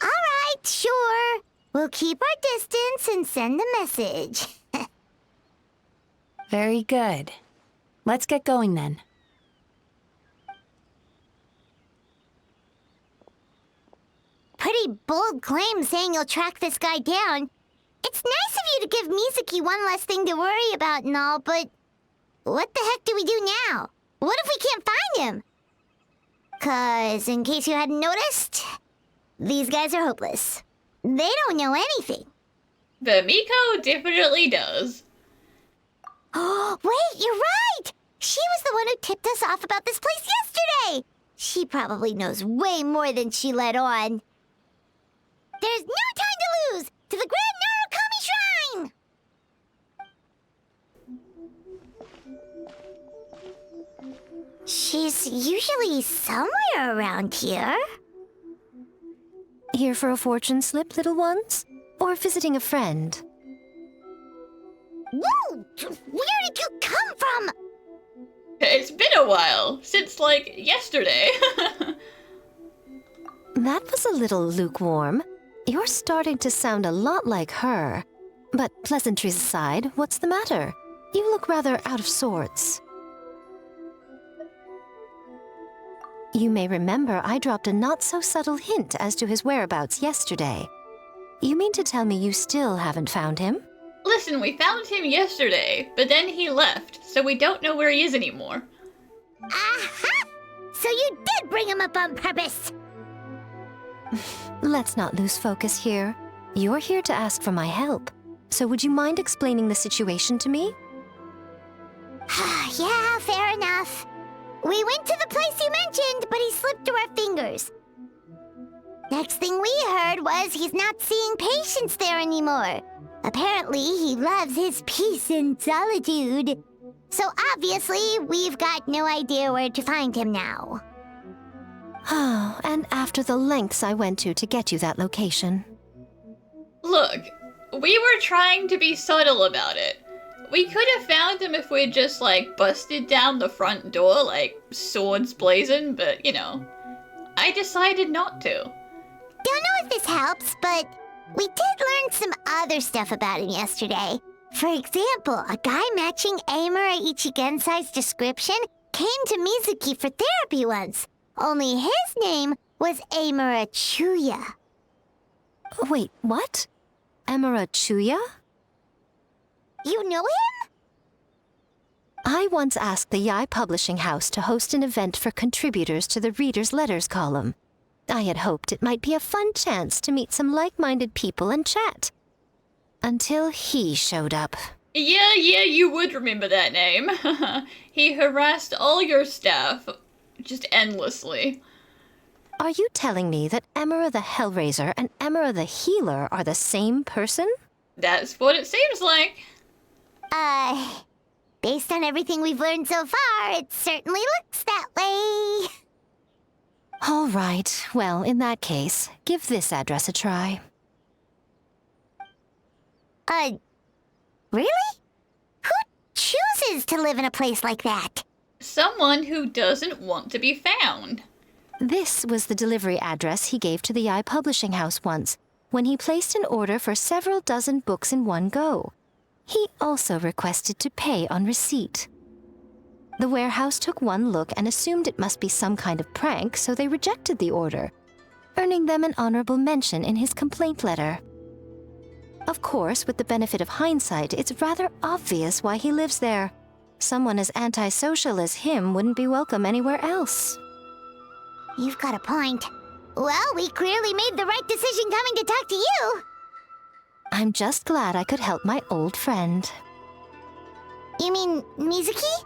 All right, sure. We'll keep our distance and send the message. Very good. Let's get going then. Pretty bold claim saying you'll track this guy down. It's nice of you to give Mizuki one less thing to worry about and all, but what the heck do we do now? What if we can't find him? 'Cause, in case you hadn't noticed, these guys are hopeless. They don't know anything. But Miko definitely does. Oh, wait, you're right! She was the one who tipped us off about this place yesterday! She probably knows way more than she let on. There's no time to lose! To the Grand Narukami Shrine! She's usually somewhere around here. Here for a fortune slip, little ones? Or visiting a friend? Whoa! Where did you come from? It's been a while, since like yesterday. That was a little lukewarm. You're starting to sound a lot like her. But pleasantries aside, what's the matter? You look rather out of sorts. You may remember I dropped a not-so-subtle hint as to his whereabouts yesterday. You mean to tell me you still haven't found him? Listen, we found him yesterday, but then he left, so we don't know where he is anymore. Aha! So you did bring him up on purpose! Let's not lose focus here. You're here to ask for my help. So would you mind explaining the situation to me? Yeah, fair enough. We went to the place you mentioned, but he slipped through our fingers. Next thing we heard was he's not seeing patients there anymore. Apparently, he loves his peace and solitude. So obviously, we've got no idea where to find him now. Oh, and after the lengths I went to get you that location. Look, we were trying to be subtle about it. We could have found him if we'd just, like, busted down the front door, like, swords blazing, but, you know, I decided not to. Don't know if this helps, but we did learn some other stuff about him yesterday. For example, a guy matching Amura Ichigensai's description came to Mizuki for therapy once. Only his name was Amura Chuya. Wait, what? Amura Chuya? You know him? I once asked the Yai Publishing House to host an event for contributors to the Reader's Letters column. I had hoped it might be a fun chance to meet some like-minded people and chat. Until he showed up. Yeah, you would remember that name. He harassed all your staff, just endlessly. Are you telling me that Amura the Hellraiser and Amura the Healer are the same person? That's what it seems like. Based on everything we've learned so far, it certainly looks that way. All right, well, in that case, give this address a try. Really? Who chooses to live in a place like that? Someone who doesn't want to be found. This was the delivery address he gave to the Yai Publishing House once, when he placed an order for several dozen books in one go. He also requested to pay on receipt. The warehouse took one look and assumed it must be some kind of prank, so they rejected the order, earning them an honorable mention in his complaint letter. Of course, with the benefit of hindsight, it's rather obvious why he lives there. Someone as antisocial as him wouldn't be welcome anywhere else. You've got a point. Well, we clearly made the right decision coming to talk to you. I'm just glad I could help my old friend. You mean Mizuki?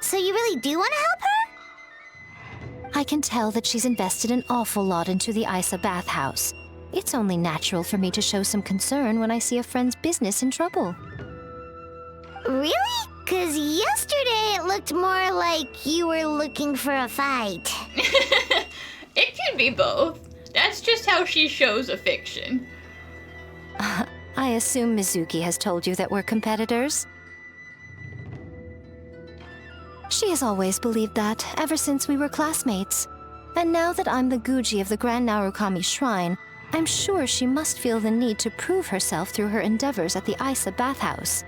So you really do want to help her? I can tell that she's invested an awful lot into the Isa bathhouse. It's only natural for me to show some concern when I see a friend's business in trouble. Really? 'Cause yesterday it looked more like you were looking for a fight. It can be both. That's just how she shows a fiction. I assume Mizuki has told you that we're competitors? She has always believed that, ever since we were classmates. And now that I'm the Guji of the Grand Narukami Shrine, I'm sure she must feel the need to prove herself through her endeavors at the Isa bathhouse.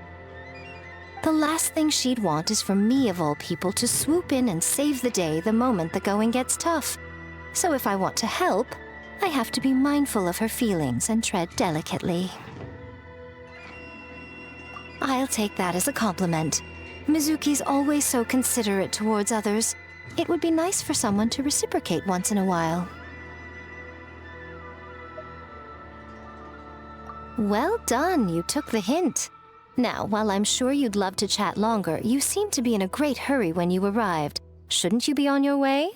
The last thing she'd want is for me, of all people, to swoop in and save the day the moment the going gets tough. So if I want to help, I have to be mindful of her feelings and tread delicately. I'll take that as a compliment. Mizuki's always so considerate towards others. It would be nice for someone to reciprocate once in a while. Well done, you took the hint. Now, while I'm sure you'd love to chat longer, you seemed to be in a great hurry when you arrived. Shouldn't you be on your way?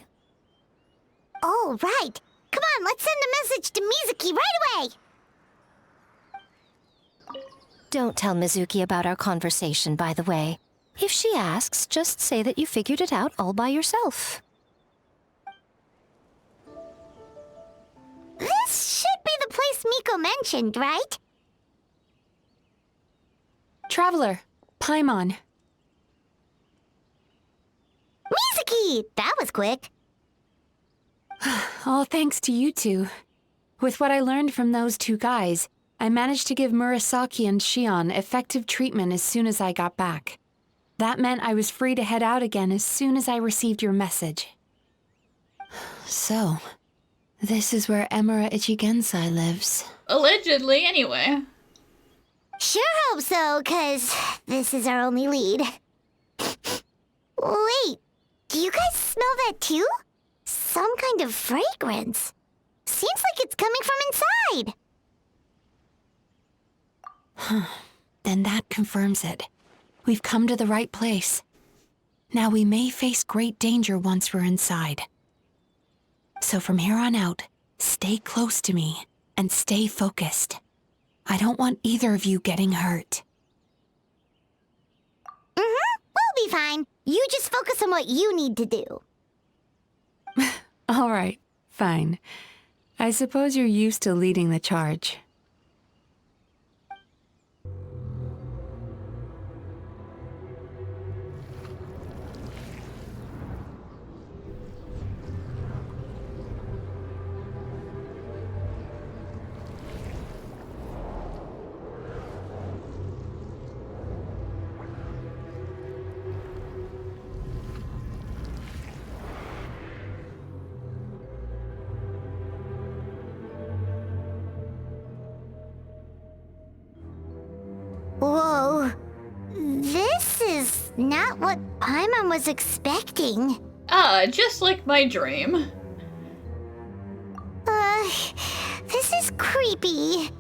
Oh, right. Come on, let's send a message to Mizuki right away. Don't tell Mizuki about our conversation, by the way. If she asks, just say that you figured it out all by yourself. This should be the place Miko mentioned, right? Traveler, Paimon. Mizuki! That was quick. All thanks to you two. With what I learned from those two guys, I managed to give Murasaki and Shion effective treatment as soon as I got back. That meant I was free to head out again as soon as I received your message. So, this is where Emura Ichigensai lives. Allegedly, anyway. Sure hope so, 'cause this is our only lead. Wait, do you guys smell that too? Some kind of fragrance. Seems like it's coming from inside. Then that confirms it. We've come to the right place. Now we may face great danger once we're inside. So from here on out, stay close to me and stay focused. I don't want either of you getting hurt. We'll be fine. You just focus on what you need to do. All right, fine. I suppose you're used to leading the charge. Whoa. This is not what Paimon was expecting. Just like my dream. This is creepy.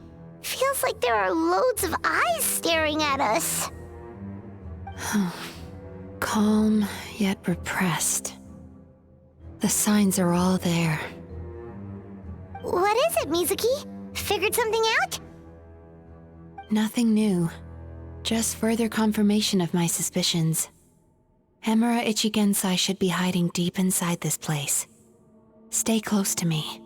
Feels like there are loads of eyes staring at us. Calm, yet repressed. The signs are all there. What is it, Mizuki? Figured something out? Nothing new. Just further confirmation of my suspicions. Emura Ichigensai should be hiding deep inside this place. Stay close to me.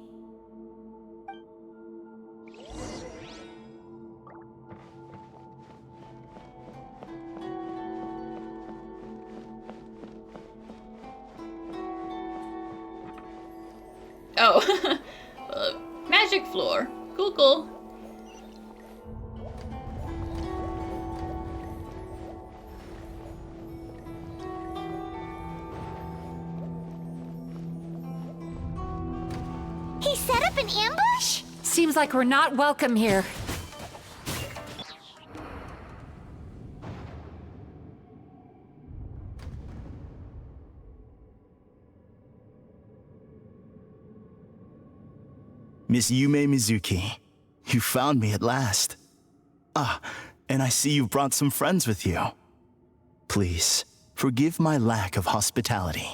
Oh, magic floor. Cool, cool. He set up an ambush? Seems like we're not welcome here. Miss Yume Mizuki, you found me at last. And I see you've brought some friends with you. Please, forgive my lack of hospitality.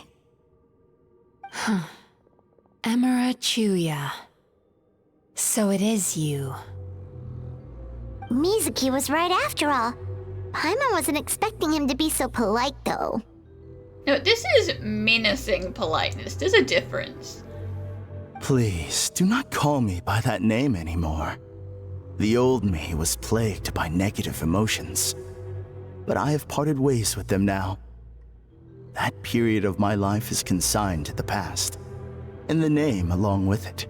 Emura Chuya. So it is you. Mizuki was right after all. Paimon wasn't expecting him to be so polite, though. No, this is menacing politeness. There's a difference. Please, do not call me by that name anymore. The old me was plagued by negative emotions, but I have parted ways with them now. That period of my life is consigned to the past, and the name along with it.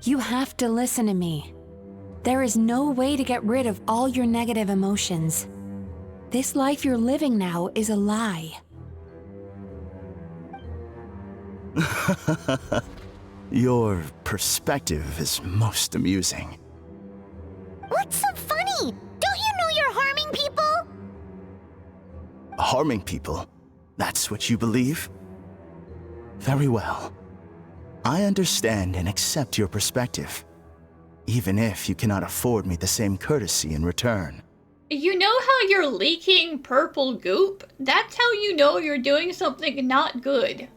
You have to listen to me. There is no way to get rid of all your negative emotions. This life you're living now is a lie. Your perspective is most amusing. What's so funny? Don't you know you're harming people? Harming people? That's what you believe? Very well. I understand and accept your perspective, even if you cannot afford me the same courtesy in return. You know how you're leaking purple goop? That's how you know you're doing something not good.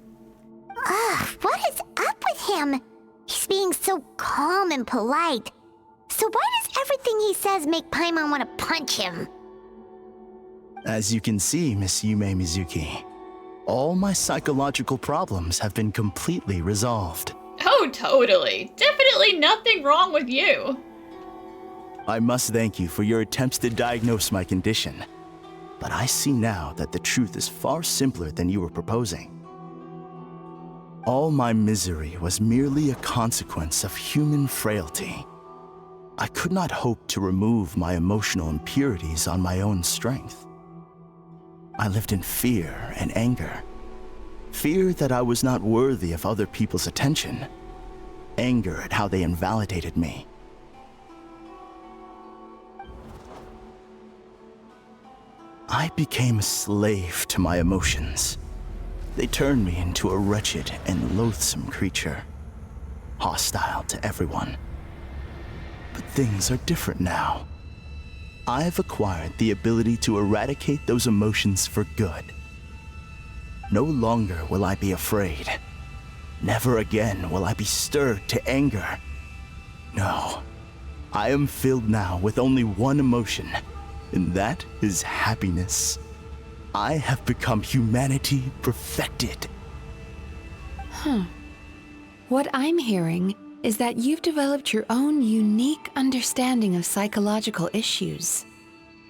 Ugh, what is up with him? He's being so calm and polite. So why does everything he says make Paimon want to punch him? As you can see, Miss Yume Mizuki, all my psychological problems have been completely resolved. Oh, totally. Definitely nothing wrong with you. I must thank you for your attempts to diagnose my condition, but I see now that the truth is far simpler than you were proposing. All my misery was merely a consequence of human frailty. I could not hope to remove my emotional impurities on my own strength. I lived in fear and anger. Fear that I was not worthy of other people's attention. Anger at how they invalidated me. I became a slave to my emotions. They turned me into a wretched and loathsome creature, hostile to everyone. But things are different now. I've acquired the ability to eradicate those emotions for good. No longer will I be afraid. Never again will I be stirred to anger. No, I am filled now with only one emotion, and that is happiness. I have become humanity perfected. What I'm hearing is that you've developed your own unique understanding of psychological issues.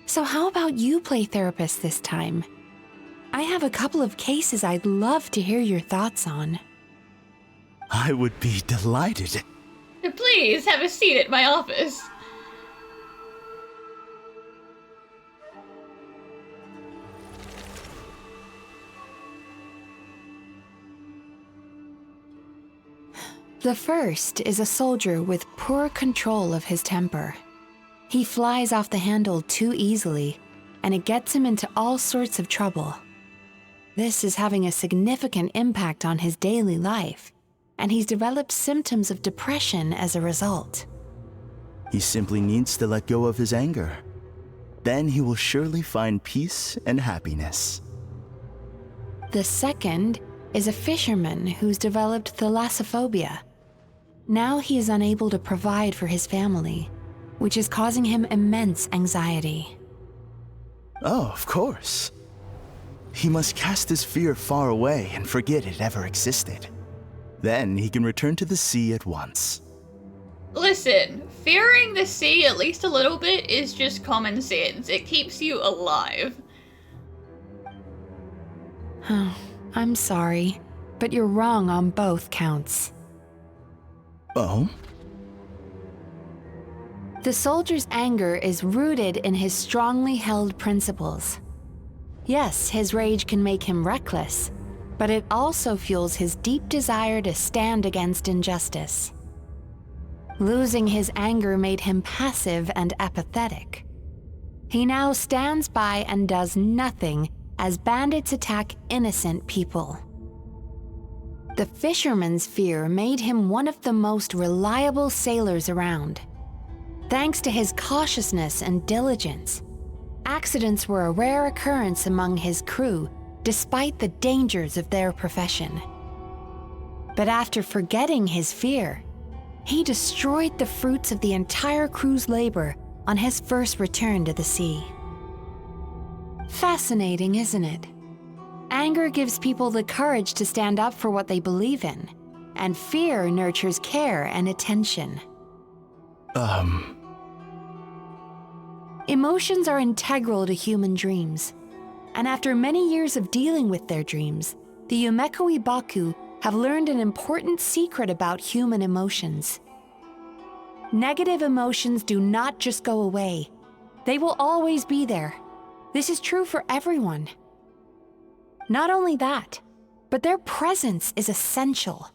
So how about you play therapist this time? I have a couple of cases I'd love to hear your thoughts on. I would be delighted. Please have a seat at my office. The first is a soldier with poor control of his temper. He flies off the handle too easily, and it gets him into all sorts of trouble. This is having a significant impact on his daily life, and he's developed symptoms of depression as a result. He simply needs to let go of his anger. Then he will surely find peace and happiness. The second is a fisherman who's developed thalassophobia. Now he is unable to provide for his family, which is causing him immense anxiety. Oh, of course. He must cast his fear far away and forget it ever existed. Then he can return to the sea at once. Listen, fearing the sea at least a little bit is just common sense. It keeps you alive. I'm sorry, but you're wrong on both counts. Oh? The soldier's anger is rooted in his strongly held principles. Yes, his rage can make him reckless, but it also fuels his deep desire to stand against injustice. Losing his anger made him passive and apathetic. He now stands by and does nothing as bandits attack innocent people. The fisherman's fear made him one of the most reliable sailors around. Thanks to his cautiousness and diligence, accidents were a rare occurrence among his crew despite the dangers of their profession. But after forgetting his fear, he destroyed the fruits of the entire crew's labor on his first return to the sea. Fascinating, isn't it? Anger gives people the courage to stand up for what they believe in, and fear nurtures care and attention. Emotions are integral to human dreams, and after many years of dealing with their dreams, the Yumekoi Baku have learned an important secret about human emotions. Negative emotions do not just go away. They will always be there. This is true for everyone. Not only that, but their presence is essential.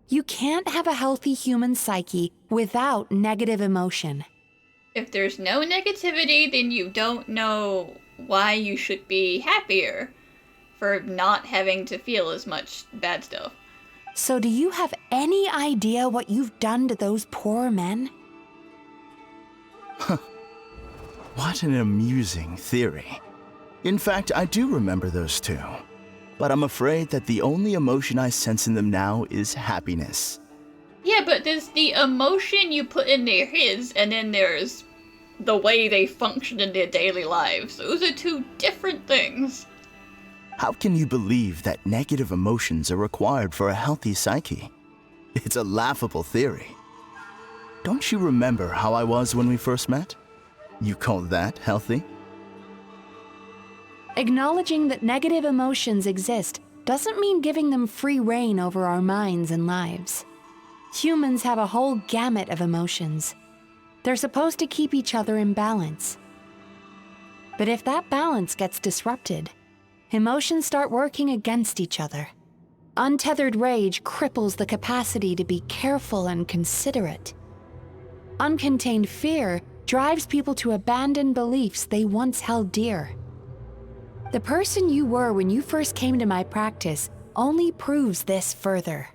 You can't have a healthy human psyche without negative emotion. If there's no negativity, then you don't know why you should be happier for not having to feel as much bad stuff. So do you have any idea what you've done to those poor men? What an amusing theory. In fact, I do remember those two. But I'm afraid that the only emotion I sense in them now is happiness. Yeah, but there's the emotion you put in their heads, and then there's the way they function in their daily lives. Those are two different things. How can you believe that negative emotions are required for a healthy psyche? It's a laughable theory. Don't you remember how I was when we first met? You call that healthy? Acknowledging that negative emotions exist doesn't mean giving them free rein over our minds and lives. Humans have a whole gamut of emotions. They're supposed to keep each other in balance. But if that balance gets disrupted, emotions start working against each other. Untethered rage cripples the capacity to be careful and considerate. Uncontained fear drives people to abandon beliefs they once held dear. The person you were when you first came to my practice only proves this further.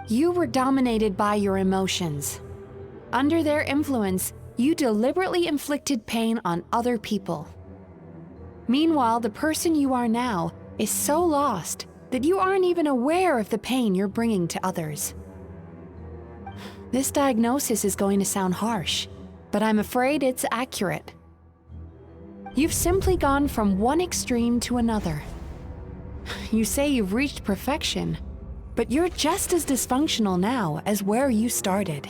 You were dominated by your emotions. Under their influence, you deliberately inflicted pain on other people. Meanwhile, the person you are now is so lost that you aren't even aware of the pain you're bringing to others. This diagnosis is going to sound harsh, but I'm afraid it's accurate. You've simply gone from one extreme to another. You say you've reached perfection, but you're just as dysfunctional now as where you started.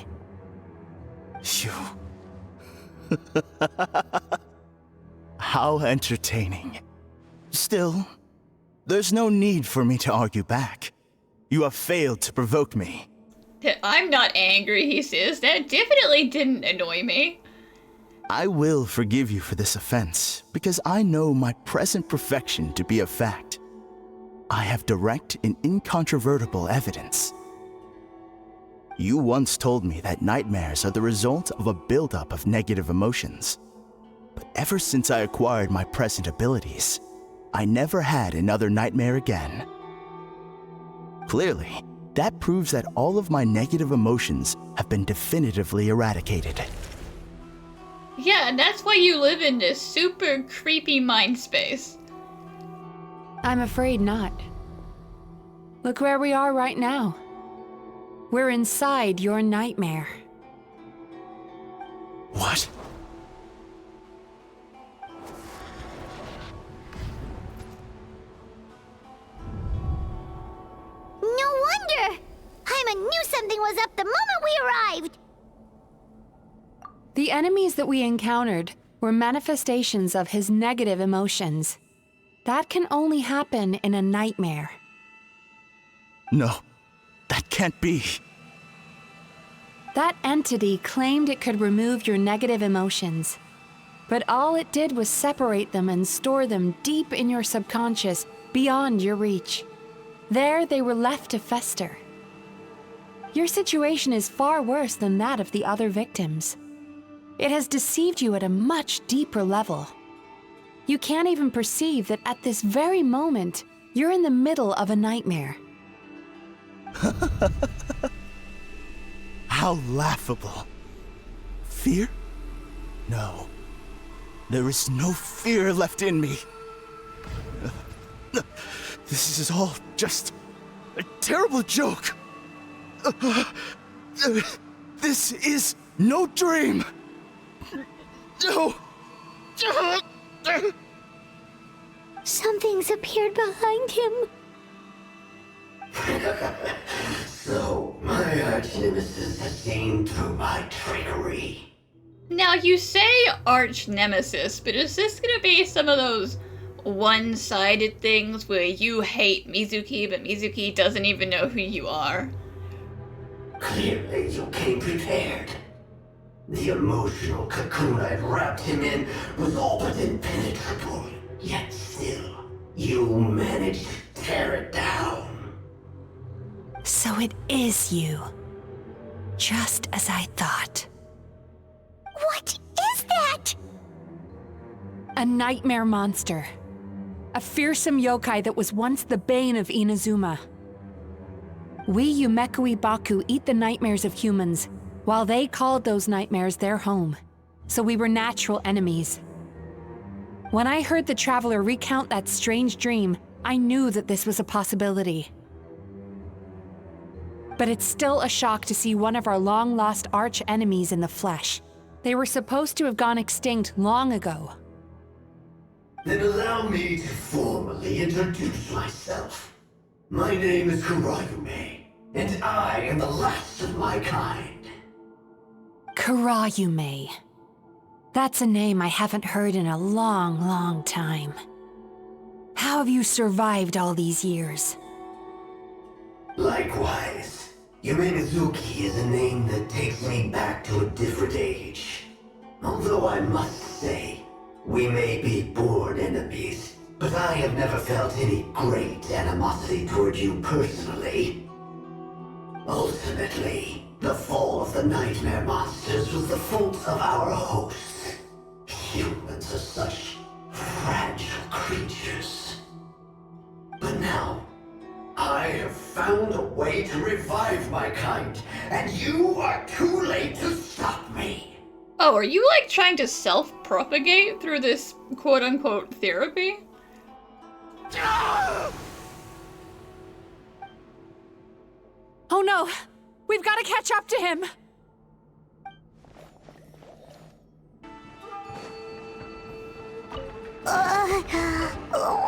How entertaining. Still, there's no need for me to argue back. You have failed to provoke me. I'm not angry, he says. That definitely didn't annoy me. I will forgive you for this offense, because I know my present perfection to be a fact. I have direct and incontrovertible evidence. You once told me that nightmares are the result of a buildup of negative emotions. But ever since I acquired my present abilities, I never had another nightmare again. Clearly, that proves that all of my negative emotions have been definitively eradicated. Yeah, and that's why you live in this super creepy mind space. I'm afraid not. Look where we are right now. We're inside your nightmare. What? No wonder! Haima knew something was up the moment we arrived! The enemies that we encountered were manifestations of his negative emotions. That can only happen in a nightmare. No, that can't be. That entity claimed it could remove your negative emotions, but all it did was separate them and store them deep in your subconscious, beyond your reach. There they were left to fester. Your situation is far worse than that of the other victims. It has deceived you at a much deeper level. You can't even perceive that at this very moment, you're in the middle of a nightmare. How laughable. Fear? No. There is no fear left in me. This is all just a terrible joke. This is no dream. No. Something's appeared behind him. So, my arch nemesis has seen through my trickery. Now, you say arch nemesis, but is this gonna be some of those one-sided things where you hate Mizuki, but Mizuki doesn't even know who you are? Clearly, you came prepared. The emotional cocoon I'd wrapped him in was all but impenetrable. Yet still, you managed to tear it down. So it is you. Just as I thought. What is that? A nightmare monster. A fearsome yokai that was once the bane of Inazuma. We Yumekui Baku eat the nightmares of humans, while they called those nightmares their home. So we were natural enemies. When I heard the traveler recount that strange dream, I knew that this was a possibility. But it's still a shock to see one of our long-lost arch-enemies in the flesh. They were supposed to have gone extinct long ago. Then allow me to formally introduce myself. My name is Kurayume, and I am the last of my kind. Kurayume. That's a name I haven't heard in a long, long time. How have you survived all these years? Likewise. Mizuki is a name that takes me back to a different age. Although I must say, we may be born enemies, but I have never felt any great animosity toward you personally. Ultimately, the fall of the nightmare monsters was the fault of our hosts. Humans are such fragile creatures. But now, I have found a way to revive my kind, and you are too late to stop me. Oh, are you like trying to self-propagate through this quote-unquote therapy? Oh no! We've got to catch up to him!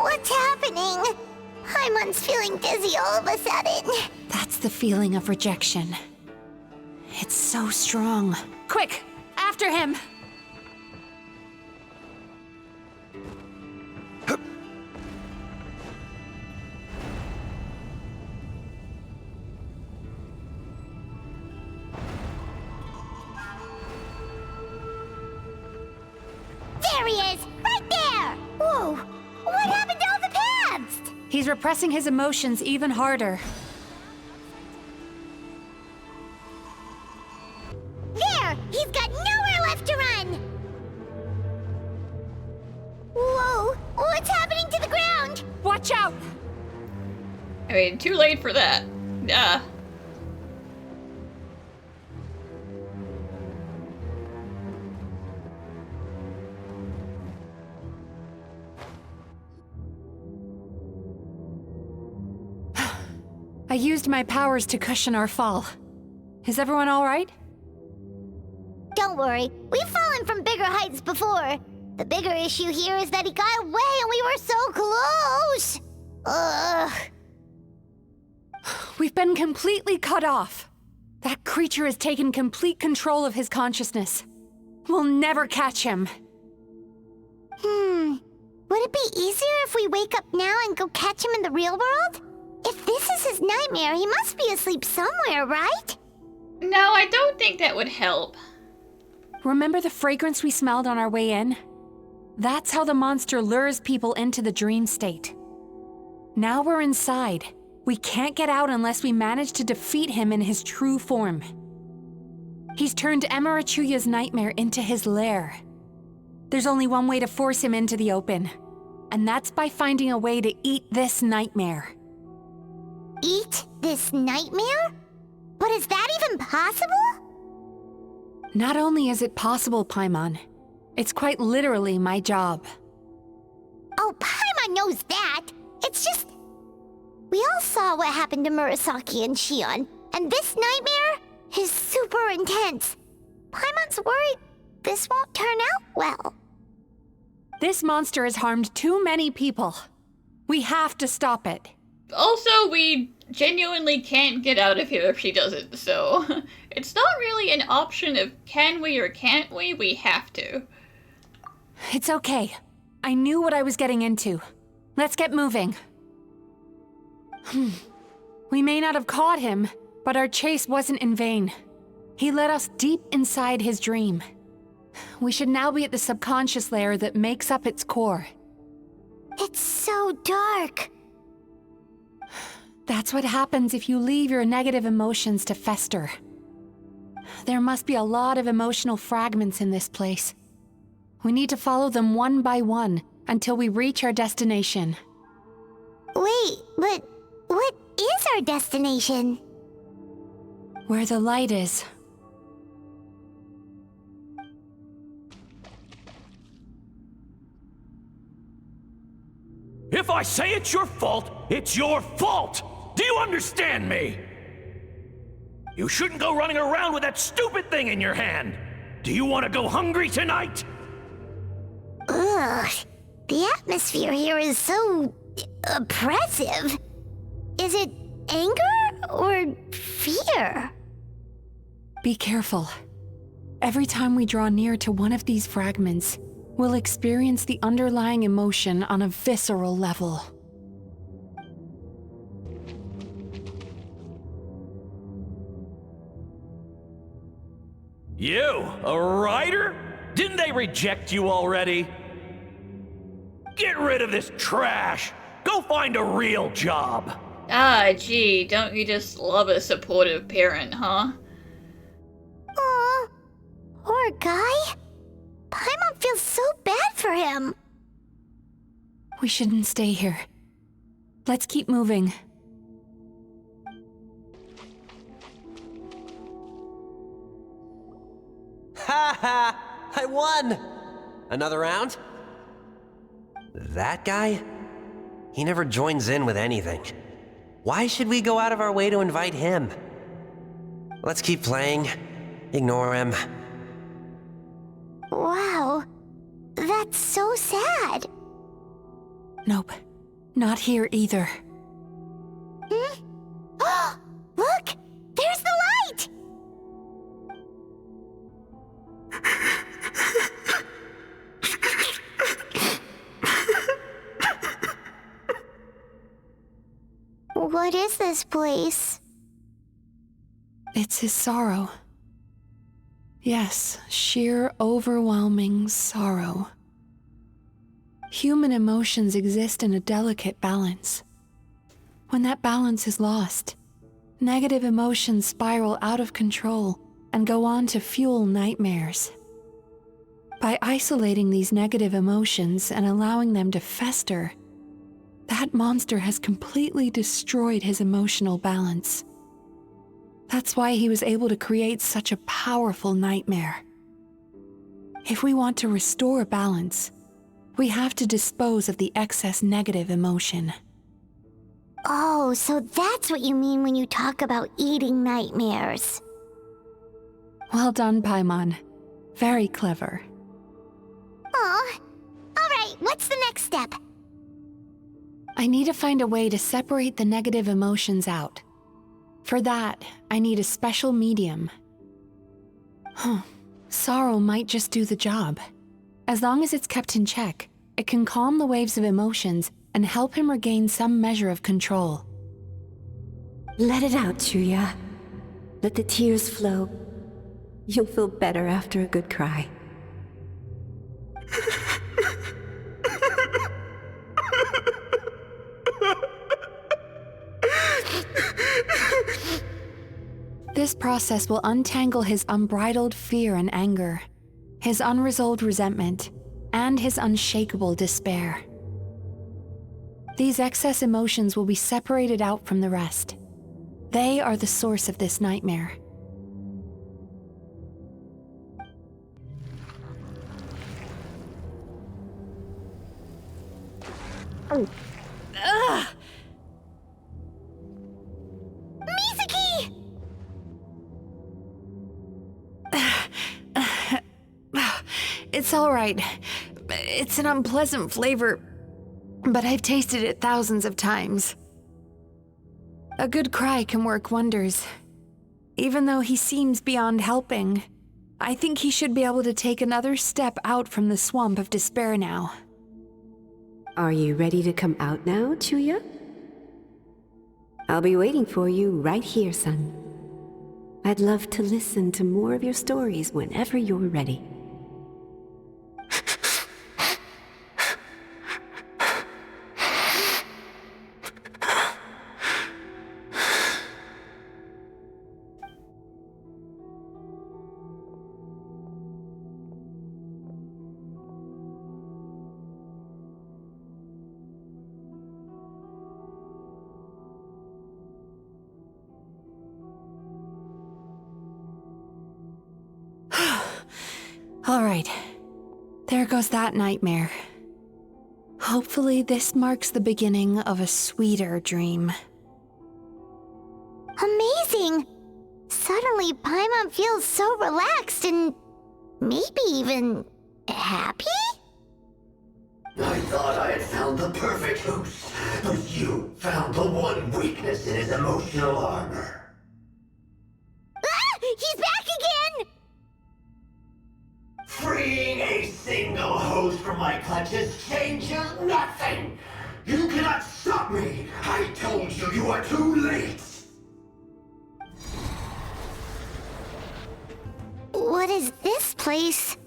What's happening? Paimon's feeling dizzy all of a sudden. That's the feeling of rejection. It's so strong. Quick! After him! There he is! Right there! Whoa! What happened to all the paths? He's repressing his emotions even harder. There! He's got nowhere left to run! Whoa! What's happening to the ground? Watch out! I mean, too late for that. I used my powers to cushion our fall. Is everyone all right? Don't worry, we've fallen from bigger heights before. The bigger issue here is that he got away and we were so close! Ugh. We've been completely cut off. That creature has taken complete control of his consciousness. We'll never catch him. Would it be easier if we wake up now and go catch him in the real world? If this is his nightmare, he must be asleep somewhere, right? No, I don't think that would help. Remember the fragrance we smelled on our way in? That's how the monster lures people into the dream state. Now we're inside. We can't get out unless we manage to defeat him in his true form. He's turned Emarachuya's nightmare into his lair. There's only one way to force him into the open, and that's by finding a way to eat this nightmare. Eat this nightmare? But is that even possible? Not only is it possible, Paimon, it's quite literally my job. Oh, Paimon knows that. It's just... We all saw what happened to Murasaki and Shion, and this nightmare is super intense. Paimon's worried this won't turn out well. This monster has harmed too many people. We have to stop it. Also, we genuinely can't get out of here if she doesn't, so it's not really an option of can we or can't we have to. It's okay. I knew what I was getting into. Let's get moving. We may not have caught him, But our chase wasn't in vain. He led us deep inside his dream. We should now be at the subconscious layer that makes up its core. It's so dark. That's what happens if you leave your negative emotions to fester. There must be a lot of emotional fragments in this place. We need to follow them one by one until we reach our destination. Wait, but what is our destination? Where the light is. If I say it's your fault, it's your fault! Do you understand me? You shouldn't go running around with that stupid thing in your hand! Do you want to go hungry tonight? Ugh, the atmosphere here is so oppressive. Is it anger or fear? Be careful. Every time we draw near to one of these fragments, we'll experience the underlying emotion on a visceral level. You, a writer? Didn't they reject you already? Get rid of this trash! Go find a real job! Ah, gee, don't you just love a supportive parent, huh? Aw, poor guy. Paimon feels so bad for him. We shouldn't stay here. Let's keep moving. Ha ha! I won! Another round? That guy? He never joins in with anything. Why should we go out of our way to invite him? Let's keep playing. Ignore him. Wow, that's so sad. Nope, not here either. Hmm? Look! There's the light! What is this place? It's his sorrow. Yes, sheer overwhelming sorrow. Human emotions exist in a delicate balance. When that balance is lost, negative emotions spiral out of control and go on to fuel nightmares. By isolating these negative emotions and allowing them to fester, that monster has completely destroyed his emotional balance. That's why he was able to create such a powerful nightmare. If we want to restore balance, we have to dispose of the excess negative emotion. Oh, so that's what you mean when you talk about eating nightmares. Well done, Paimon. Very clever. Aw. Alright, what's the next step? I need to find a way to separate the negative emotions out. For that, I need a special medium. Sorrow might just do the job. As long as it's kept in check, it can calm the waves of emotions and help him regain some measure of control. Let it out, Chuya. Let the tears flow. You'll feel better after a good cry. This process will untangle his unbridled fear and anger, his unresolved resentment, and his unshakable despair. These excess emotions will be separated out from the rest. They are the source of this nightmare. Ugh! Mizuki! It's all right. It's an unpleasant flavor, but I've tasted it thousands of times. A good cry can work wonders. Even though he seems beyond helping, I think he should be able to take another step out from the swamp of despair now. Are you ready to come out now, Chuya? I'll be waiting for you right here, son. I'd love to listen to more of your stories whenever you're ready. All right. There goes that nightmare. Hopefully this marks the beginning of a sweeter dream. Amazing! Suddenly, Paimon feels so relaxed and maybe even happy? I thought I had found the perfect host, but you found the one weakness in his emotional armor. Ah! He's back again! Freeing a single host from my clutches changes nothing! You cannot stop me! I told you you are too late! What is this place?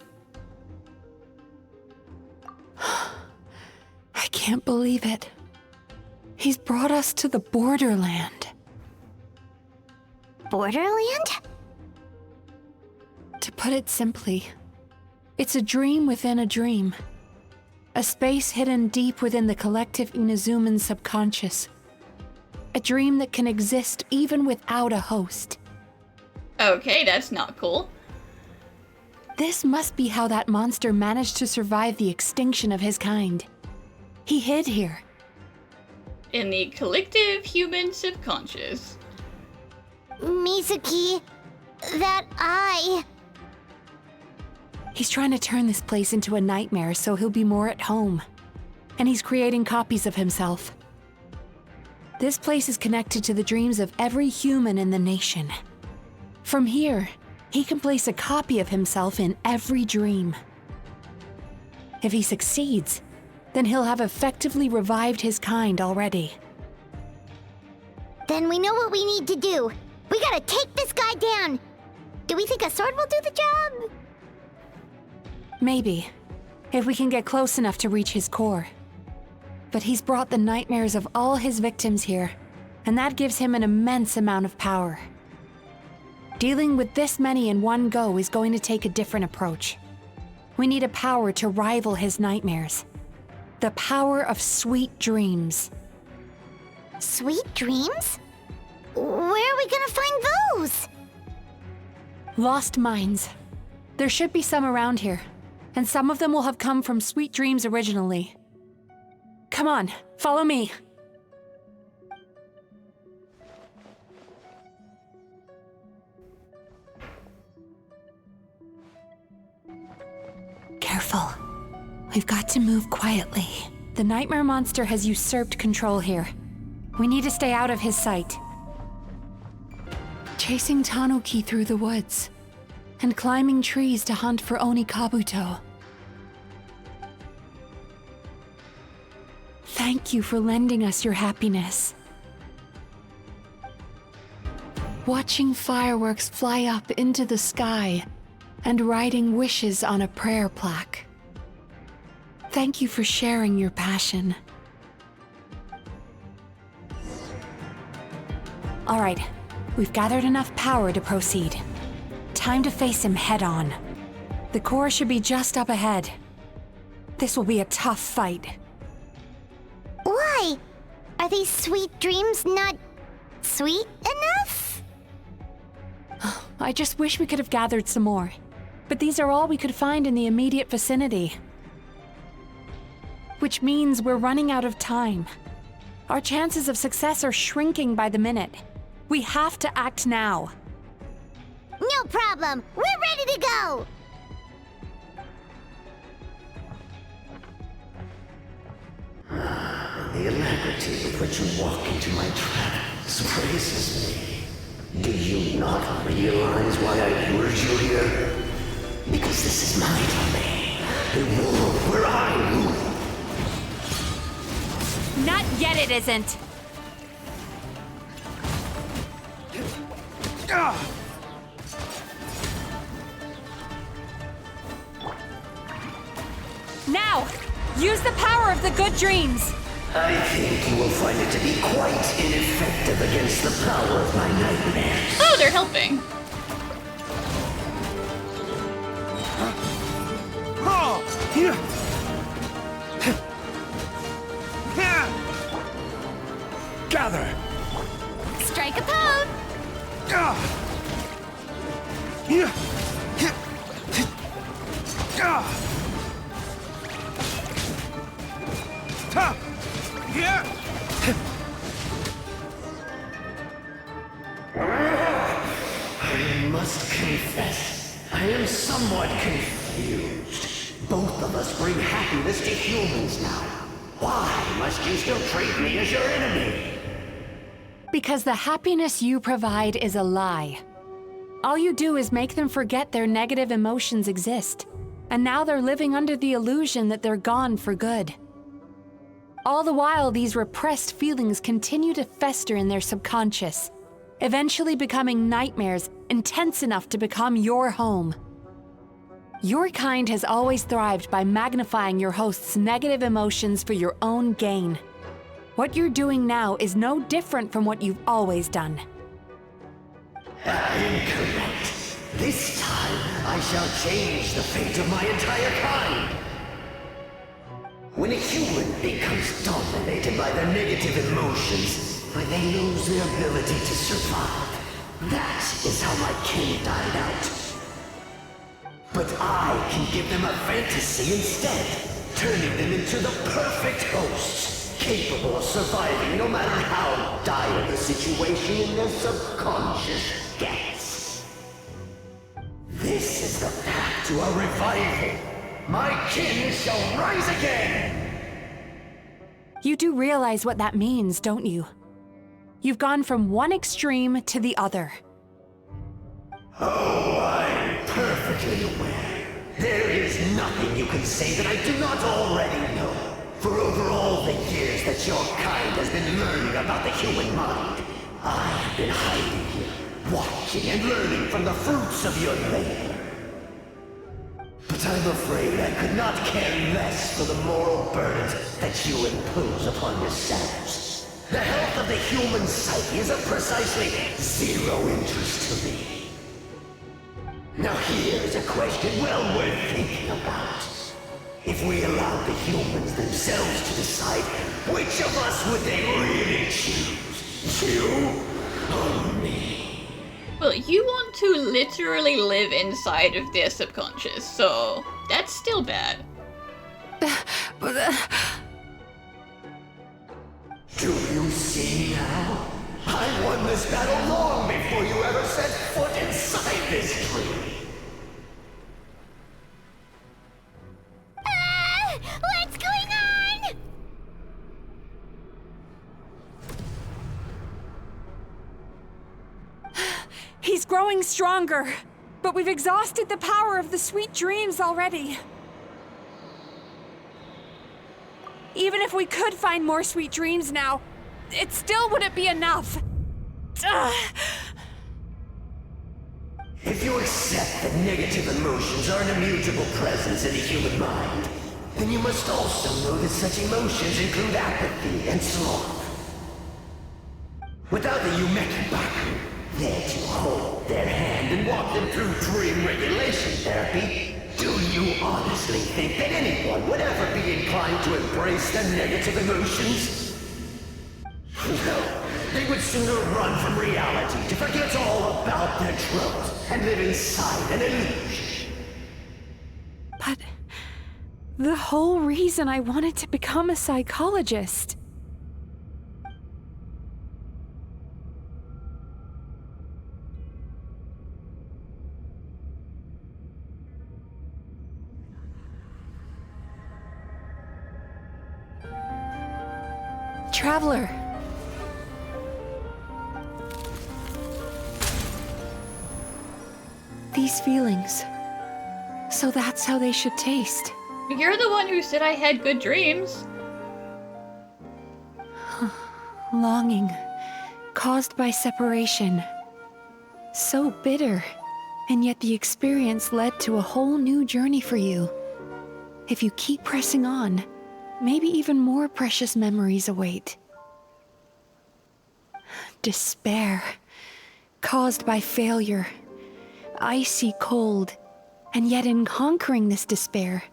I can't believe it. He's brought us to the borderland. Borderland? To put it simply, it's a dream within a dream. A space hidden deep within the collective Inazuman subconscious. A dream that can exist even without a host. Okay, that's not cool. This must be how that monster managed to survive the extinction of his kind. He hid here. In the collective human subconscious. Mizuki, that eye. He's trying to turn this place into a nightmare so he'll be more at home. And he's creating copies of himself. This place is connected to the dreams of every human in the nation. From here, he can place a copy of himself in every dream. If he succeeds, then he'll have effectively revived his kind already. Then we know what we need to do. We gotta take this guy down. Do we think a sword will do the job? Maybe, if we can get close enough to reach his core. But he's brought the nightmares of all his victims here, and that gives him an immense amount of power. Dealing with this many in one go is going to take a different approach. We need a power to rival his nightmares. The power of sweet dreams. Sweet dreams? Where are we gonna find those? Lost minds. There should be some around here, and some of them will have come from sweet dreams originally. Come on, follow me. Careful. We've got to move quietly. The nightmare monster has usurped control here. We need to stay out of his sight. Chasing Tanuki through the woods, and climbing trees to hunt for Oni Kabuto. Thank you for lending us your happiness. Watching fireworks fly up into the sky and writing wishes on a prayer plaque. Thank you for sharing your passion. All right, we've gathered enough power to proceed. Time to face him head-on. The core should be just up ahead. This will be a tough fight. Why? Are these sweet dreams not sweet enough? I just wish we could have gathered some more. But these are all we could find in the immediate vicinity. Which means we're running out of time. Our chances of success are shrinking by the minute. We have to act now. No problem. We're ready to go. The alacrity with which you walk into my trap surprises me. Do you not realize why I lured you here? Because this is my domain. A world where I rule. Not yet, it isn't. Now! Use the power of the good dreams! I think you will find it to be quite ineffective against the power of my nightmares. Oh, they're helping. Gather! Strike a pose! I must confess, I am somewhat confused. Both of us bring happiness to humans now. Why must you still treat me as your enemy? Because the happiness you provide is a lie. All you do is make them forget their negative emotions exist. And now they're living under the illusion that they're gone for good. All the while, these repressed feelings continue to fester in their subconscious, eventually becoming nightmares intense enough to become your home. Your kind has always thrived by magnifying your host's negative emotions for your own gain. What you're doing now is no different from what you've always done. Incorrect. This time, I shall change the fate of my entire kind. When a human becomes dominated by their negative emotions, when they lose their ability to survive, that is how my kin died out. But I can give them a fantasy instead, turning them into the perfect hosts, capable of surviving no matter how dire the situation in their subconscious gets. This is the path to a revival. My kin shall rise again! You do realize what that means, don't you? You've gone from one extreme to the other. Oh, I'm perfectly aware. There is nothing you can say that I do not already know. For over all the years that your kind has been learning about the human mind, I have been hiding here, watching and learning from the fruits of your labor. But I'm afraid I could not care less for the moral burdens that you impose upon yourselves. The health of the human psyche is of precisely zero interest to me. Now here's a question well worth thinking about. If we allowed the humans themselves to decide, which of us would they really choose? You or me? Well, you want to literally live inside of their subconscious, so that's still bad. Do you see now? I won this battle long before you ever set foot inside this tree. What's going on? He's growing stronger, but we've exhausted the power of the sweet dreams already. Even if we could find more sweet dreams now, it still wouldn't be enough. If you accept that negative emotions are an immutable presence in the human mind, then you must also know that such emotions include apathy and sloth. Without the Yumeki Baku, there to hold their hand and walk them through dream regulation therapy, do you honestly think that anyone would ever be inclined to embrace their negative emotions? No, they would sooner run from reality to forget all about their troubles and live inside an illusion. But the whole reason I wanted to become a psychologist. Traveler. These feelings. So that's how they should taste. You're the one who said I had good dreams. Longing, caused by separation. So bitter, and yet the experience led to a whole new journey for you. If you keep pressing on, maybe even more precious memories await. Despair, caused by failure, icy cold, and yet in conquering this despair,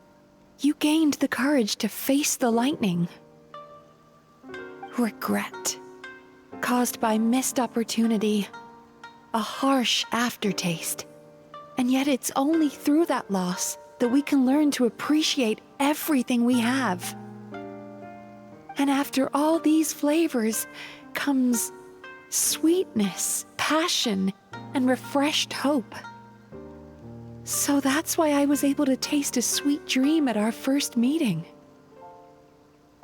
you gained the courage to face the lightning. Regret, caused by missed opportunity, a harsh aftertaste, and yet it's only through that loss that we can learn to appreciate everything we have. And after all these flavors comes sweetness, passion, and refreshed hope. So that's why I was able to taste a sweet dream at our first meeting.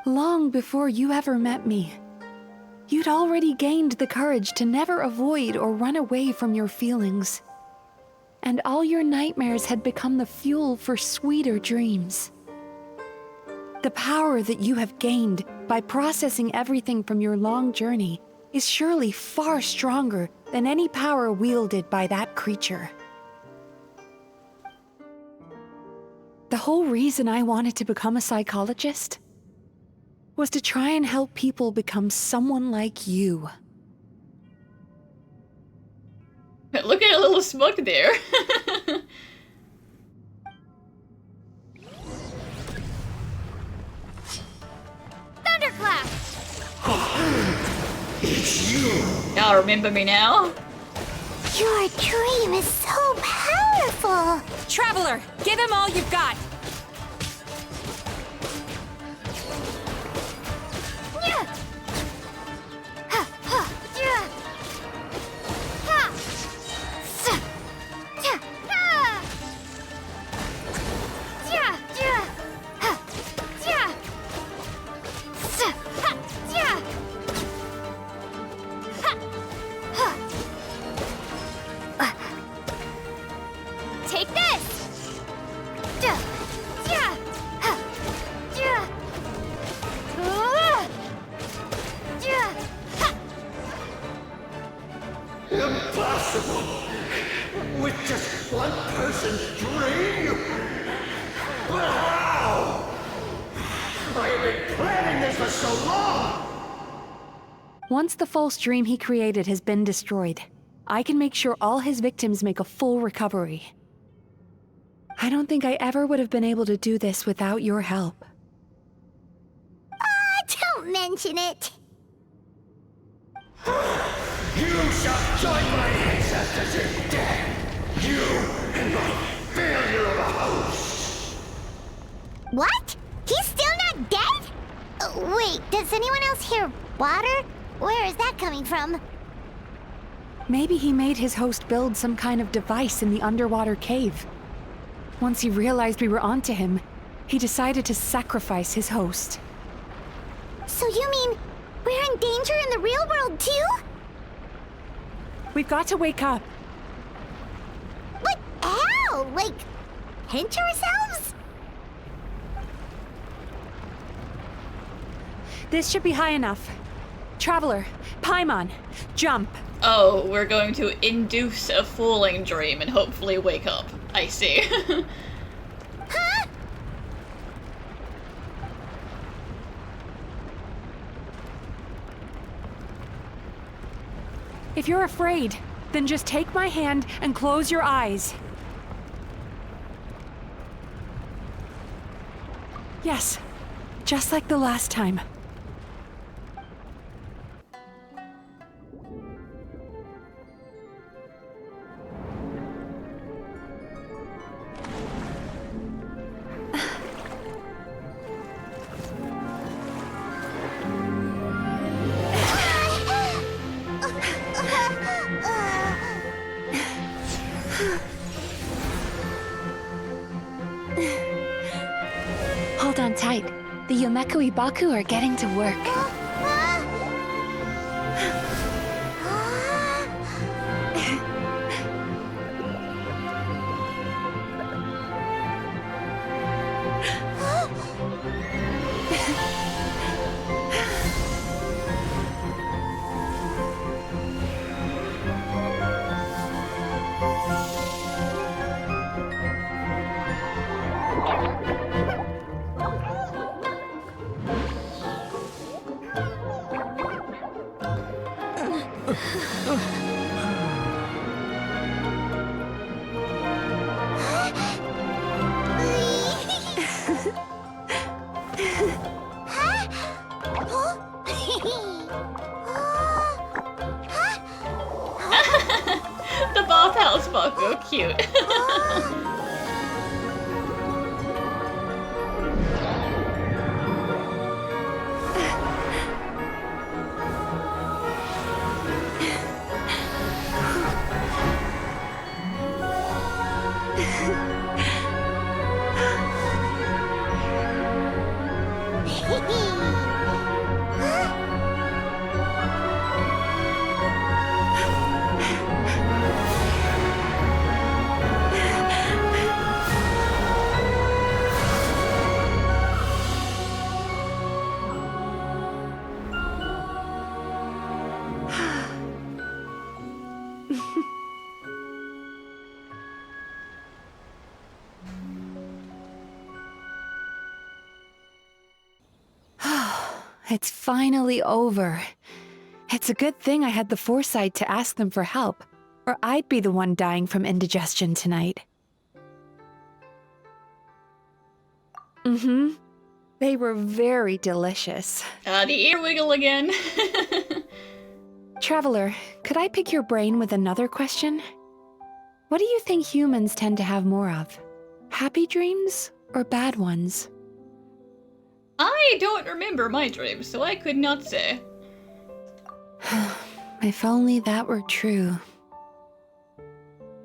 Long before you ever met me, you'd already gained the courage to never avoid or run away from your feelings. And all your nightmares had become the fuel for sweeter dreams. The power that you have gained by processing everything from your long journey is surely far stronger than any power wielded by that creature. The whole reason I wanted to become a psychologist was to try and help people become someone like you. Look at a little smug there. Thunderclap! It's you! Y'all remember me now? Your dream is so powerful! Traveler, give him all you've got! Take this! Impossible! With just one person's dream? But how? I have been planning this for so long! Once the false dream he created has been destroyed, I can make sure all his victims make a full recovery. I don't think I ever would have been able to do this without your help. Don't mention it! You shall join my ancestors in death! You and my failure of a host! What? He's still not dead? Wait, does anyone else hear water? Where is that coming from? Maybe he made his host build some kind of device in the underwater cave. Once he realized we were onto him, he decided to sacrifice his host. So you mean we're in danger in the real world too? We've got to wake up. But how? Like, pinch ourselves? This should be high enough. Traveler, Paimon, jump. Oh, we're going to induce a falling dream and hopefully wake up. I see. Huh? If you're afraid, then just take my hand and close your eyes. Yes, just like the last time. Hold on tight. The Yomeku Ibaku are getting to work. The bathhouse Baku, cute. It's finally over. It's a good thing I had the foresight to ask them for help, or I'd be the one dying from indigestion tonight. Mm-hmm. They were very delicious. The ear wiggle again. Traveler, could I pick your brain with another question? What do you think humans tend to have more of? Happy dreams or bad ones? I don't remember my dreams, so I could not say. If only that were true.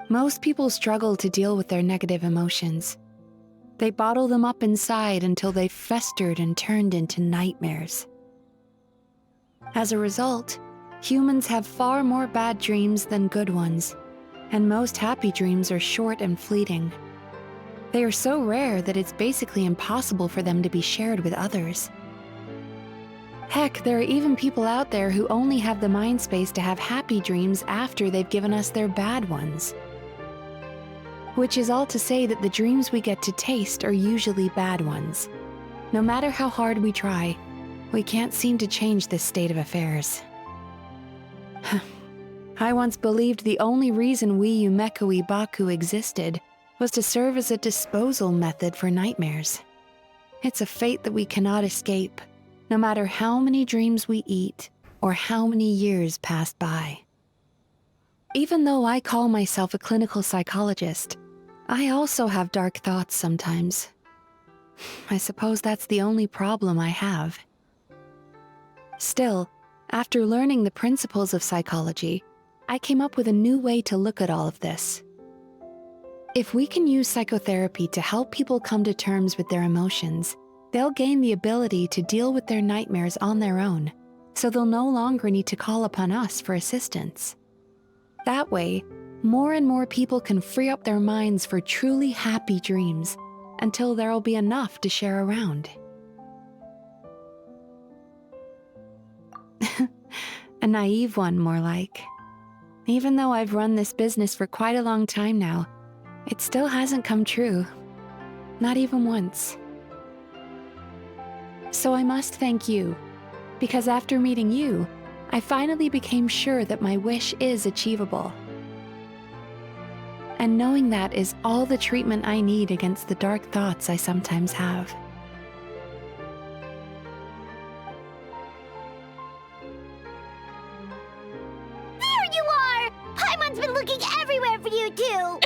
Most people struggle to deal with their negative emotions. They bottle them up inside until they festered and turned into nightmares. As a result, humans have far more bad dreams than good ones, and most happy dreams are short and fleeting. They are so rare that it's basically impossible for them to be shared with others. Heck, there are even people out there who only have the mind space to have happy dreams after they've given us their bad ones. Which is all to say that the dreams we get to taste are usually bad ones. No matter how hard we try, we can't seem to change this state of affairs. I once believed the only reason we Yumekoi Baku existed was to serve as a disposal method for nightmares. It's a fate that we cannot escape, no matter how many dreams we eat or how many years pass by. Even though I call myself a clinical psychologist, I also have dark thoughts sometimes. I suppose that's the only problem I have. Still, after learning the principles of psychology, I came up with a new way to look at all of this. If we can use psychotherapy to help people come to terms with their emotions, they'll gain the ability to deal with their nightmares on their own, so they'll no longer need to call upon us for assistance. That way, more and more people can free up their minds for truly happy dreams until there'll be enough to share around. A naive one, more like. Even though I've run this business for quite a long time now, it still hasn't come true. Not even once. So I must thank you, because after meeting you, I finally became sure that my wish is achievable. And knowing that is all the treatment I need against the dark thoughts I sometimes have. There you are! Paimon's been looking everywhere for you, too!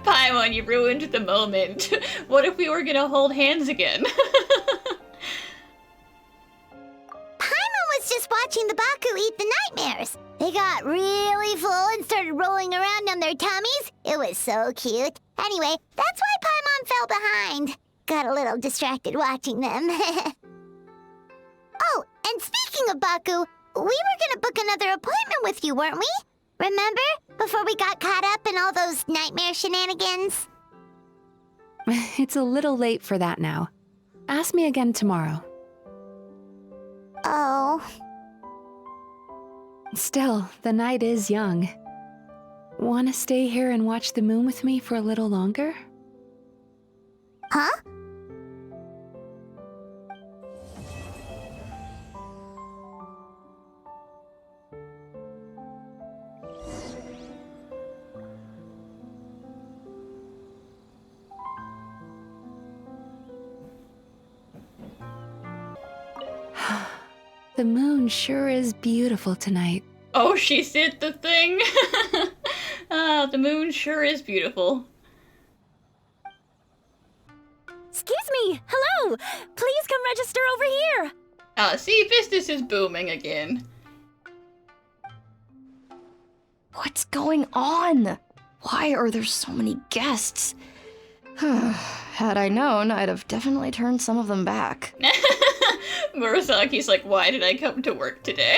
Paimon, you ruined the moment. What if we were gonna hold hands again? Paimon was just watching the Baku eat the nightmares. They got really full and started rolling around on their tummies. It was so cute. Anyway, that's why Paimon fell behind. Got a little distracted watching them. Oh, and speaking of Baku, we were gonna book another appointment with you, weren't we? Remember? Before we got caught up in all those nightmare shenanigans? It's a little late for that now. Ask me again tomorrow. Oh. Still, the night is young. Want to stay here and watch the moon with me for a little longer? Huh? The moon sure is beautiful tonight. Oh, she said the thing. Ah, the moon sure is beautiful. Excuse me! Hello! Please come register over here! See, business is booming again. What's going on? Why are there so many guests? Had I known, I'd have definitely turned some of them back. Murasaki's like, why did I come to work today?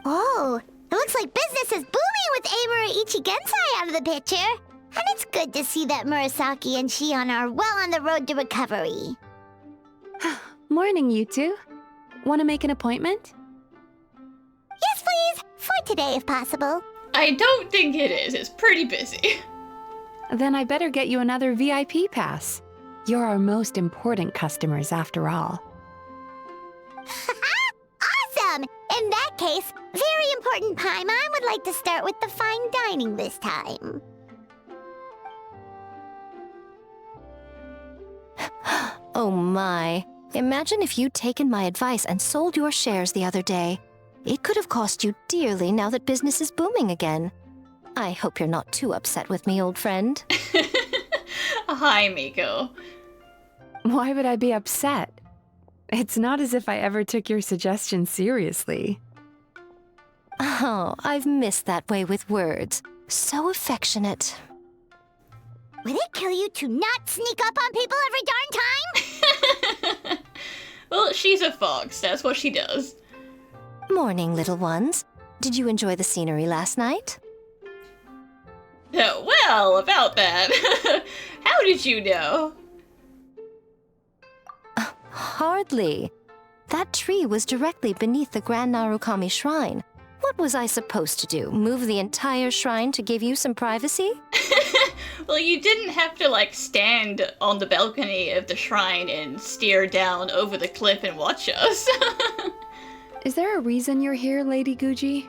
Oh, it looks like business is booming with Amura Ichigensai out of the picture. And it's good to see that Murasaki and Shion are well on the road to recovery. Morning, you two. Want to make an appointment? Yes, please. For today, if possible. I don't think it is. It's pretty busy. Then I better get you another VIP pass. You're our most important customers, after all. Awesome! In that case, very important Paimon would like to start with the fine dining this time. Oh my. Imagine if you'd taken my advice and sold your shares the other day. It could have cost you dearly now that business is booming again. I hope you're not too upset with me, old friend. Hi, Miko. Why would I be upset? It's not as if I ever took your suggestion seriously. Oh, I've missed that way with words. So affectionate. Would it kill you to not sneak up on people every darn time? Well, she's a fox. That's what she does. Morning, little ones. Did you enjoy the scenery last night? Well, about that. How did you know? Hardly. That tree was directly beneath the Grand Narukami Shrine. What was I supposed to do? Move the entire shrine to give you some privacy? Well, you didn't have to, like, stand on the balcony of the shrine and stare down over the cliff and watch us. Is there a reason you're here, Lady Guji?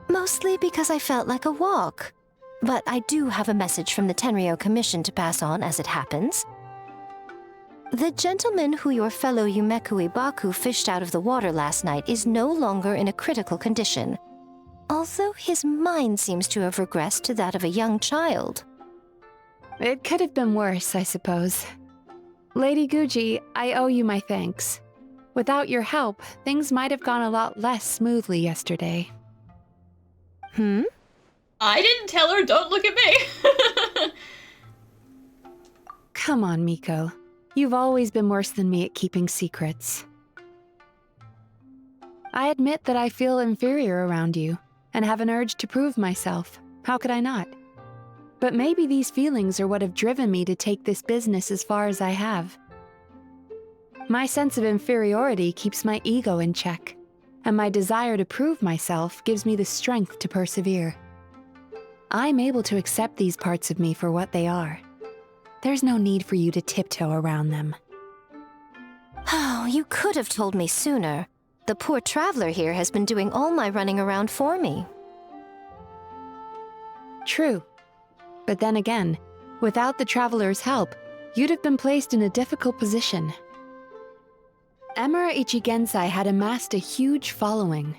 Mostly because I felt like a walk. But I do have a message from the Tenryo Commission to pass on as it happens. The gentleman who your fellow Yumeku Ibaku fished out of the water last night is no longer in a critical condition, although his mind seems to have regressed to that of a young child. It could have been worse, I suppose. Lady Guji, I owe you my thanks. Without your help, things might have gone a lot less smoothly yesterday. I didn't tell her, don't look at me. Come on, Miko. You've always been worse than me at keeping secrets. I admit that I feel inferior around you, and have an urge to prove myself. How could I not? But maybe these feelings are what have driven me to take this business as far as I have. My sense of inferiority keeps my ego in check, and my desire to prove myself gives me the strength to persevere. I'm able to accept these parts of me for what they are. There's no need for you to tiptoe around them. Oh, you could have told me sooner. The poor traveler here has been doing all my running around for me. True. But then again, without the traveler's help, you'd have been placed in a difficult position. Emura Ichigensai had amassed a huge following.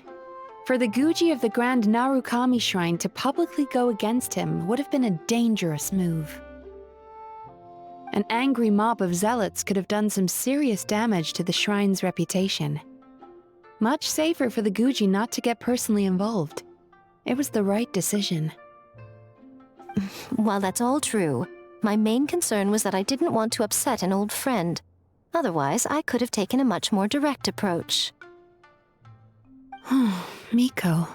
For the Guji of the Grand Narukami Shrine to publicly go against him would have been a dangerous move. An angry mob of zealots could have done some serious damage to the shrine's reputation. Much safer for the Guji not to get personally involved. It was the right decision. While that's all true, my main concern was that I didn't want to upset an old friend. Otherwise, I could have taken a much more direct approach. Miko.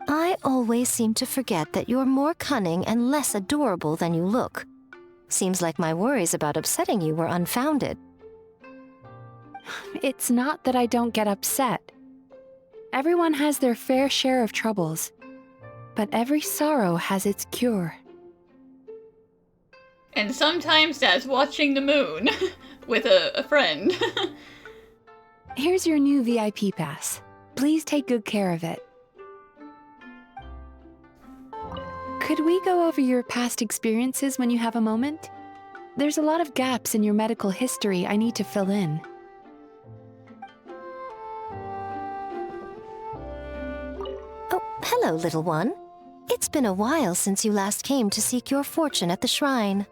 I always seem to forget that you're more cunning and less adorable than you look. Seems like my worries about upsetting you were unfounded. It's not that I don't get upset. Everyone has their fair share of troubles, but every sorrow has its cure. And sometimes that's watching the moon with a friend. Here's your new VIP pass. Please take good care of it. Could we go over your past experiences when you have a moment? There's a lot of gaps in your medical history I need to fill in. Oh, hello, little one. It's been a while since you last came to seek your fortune at the shrine.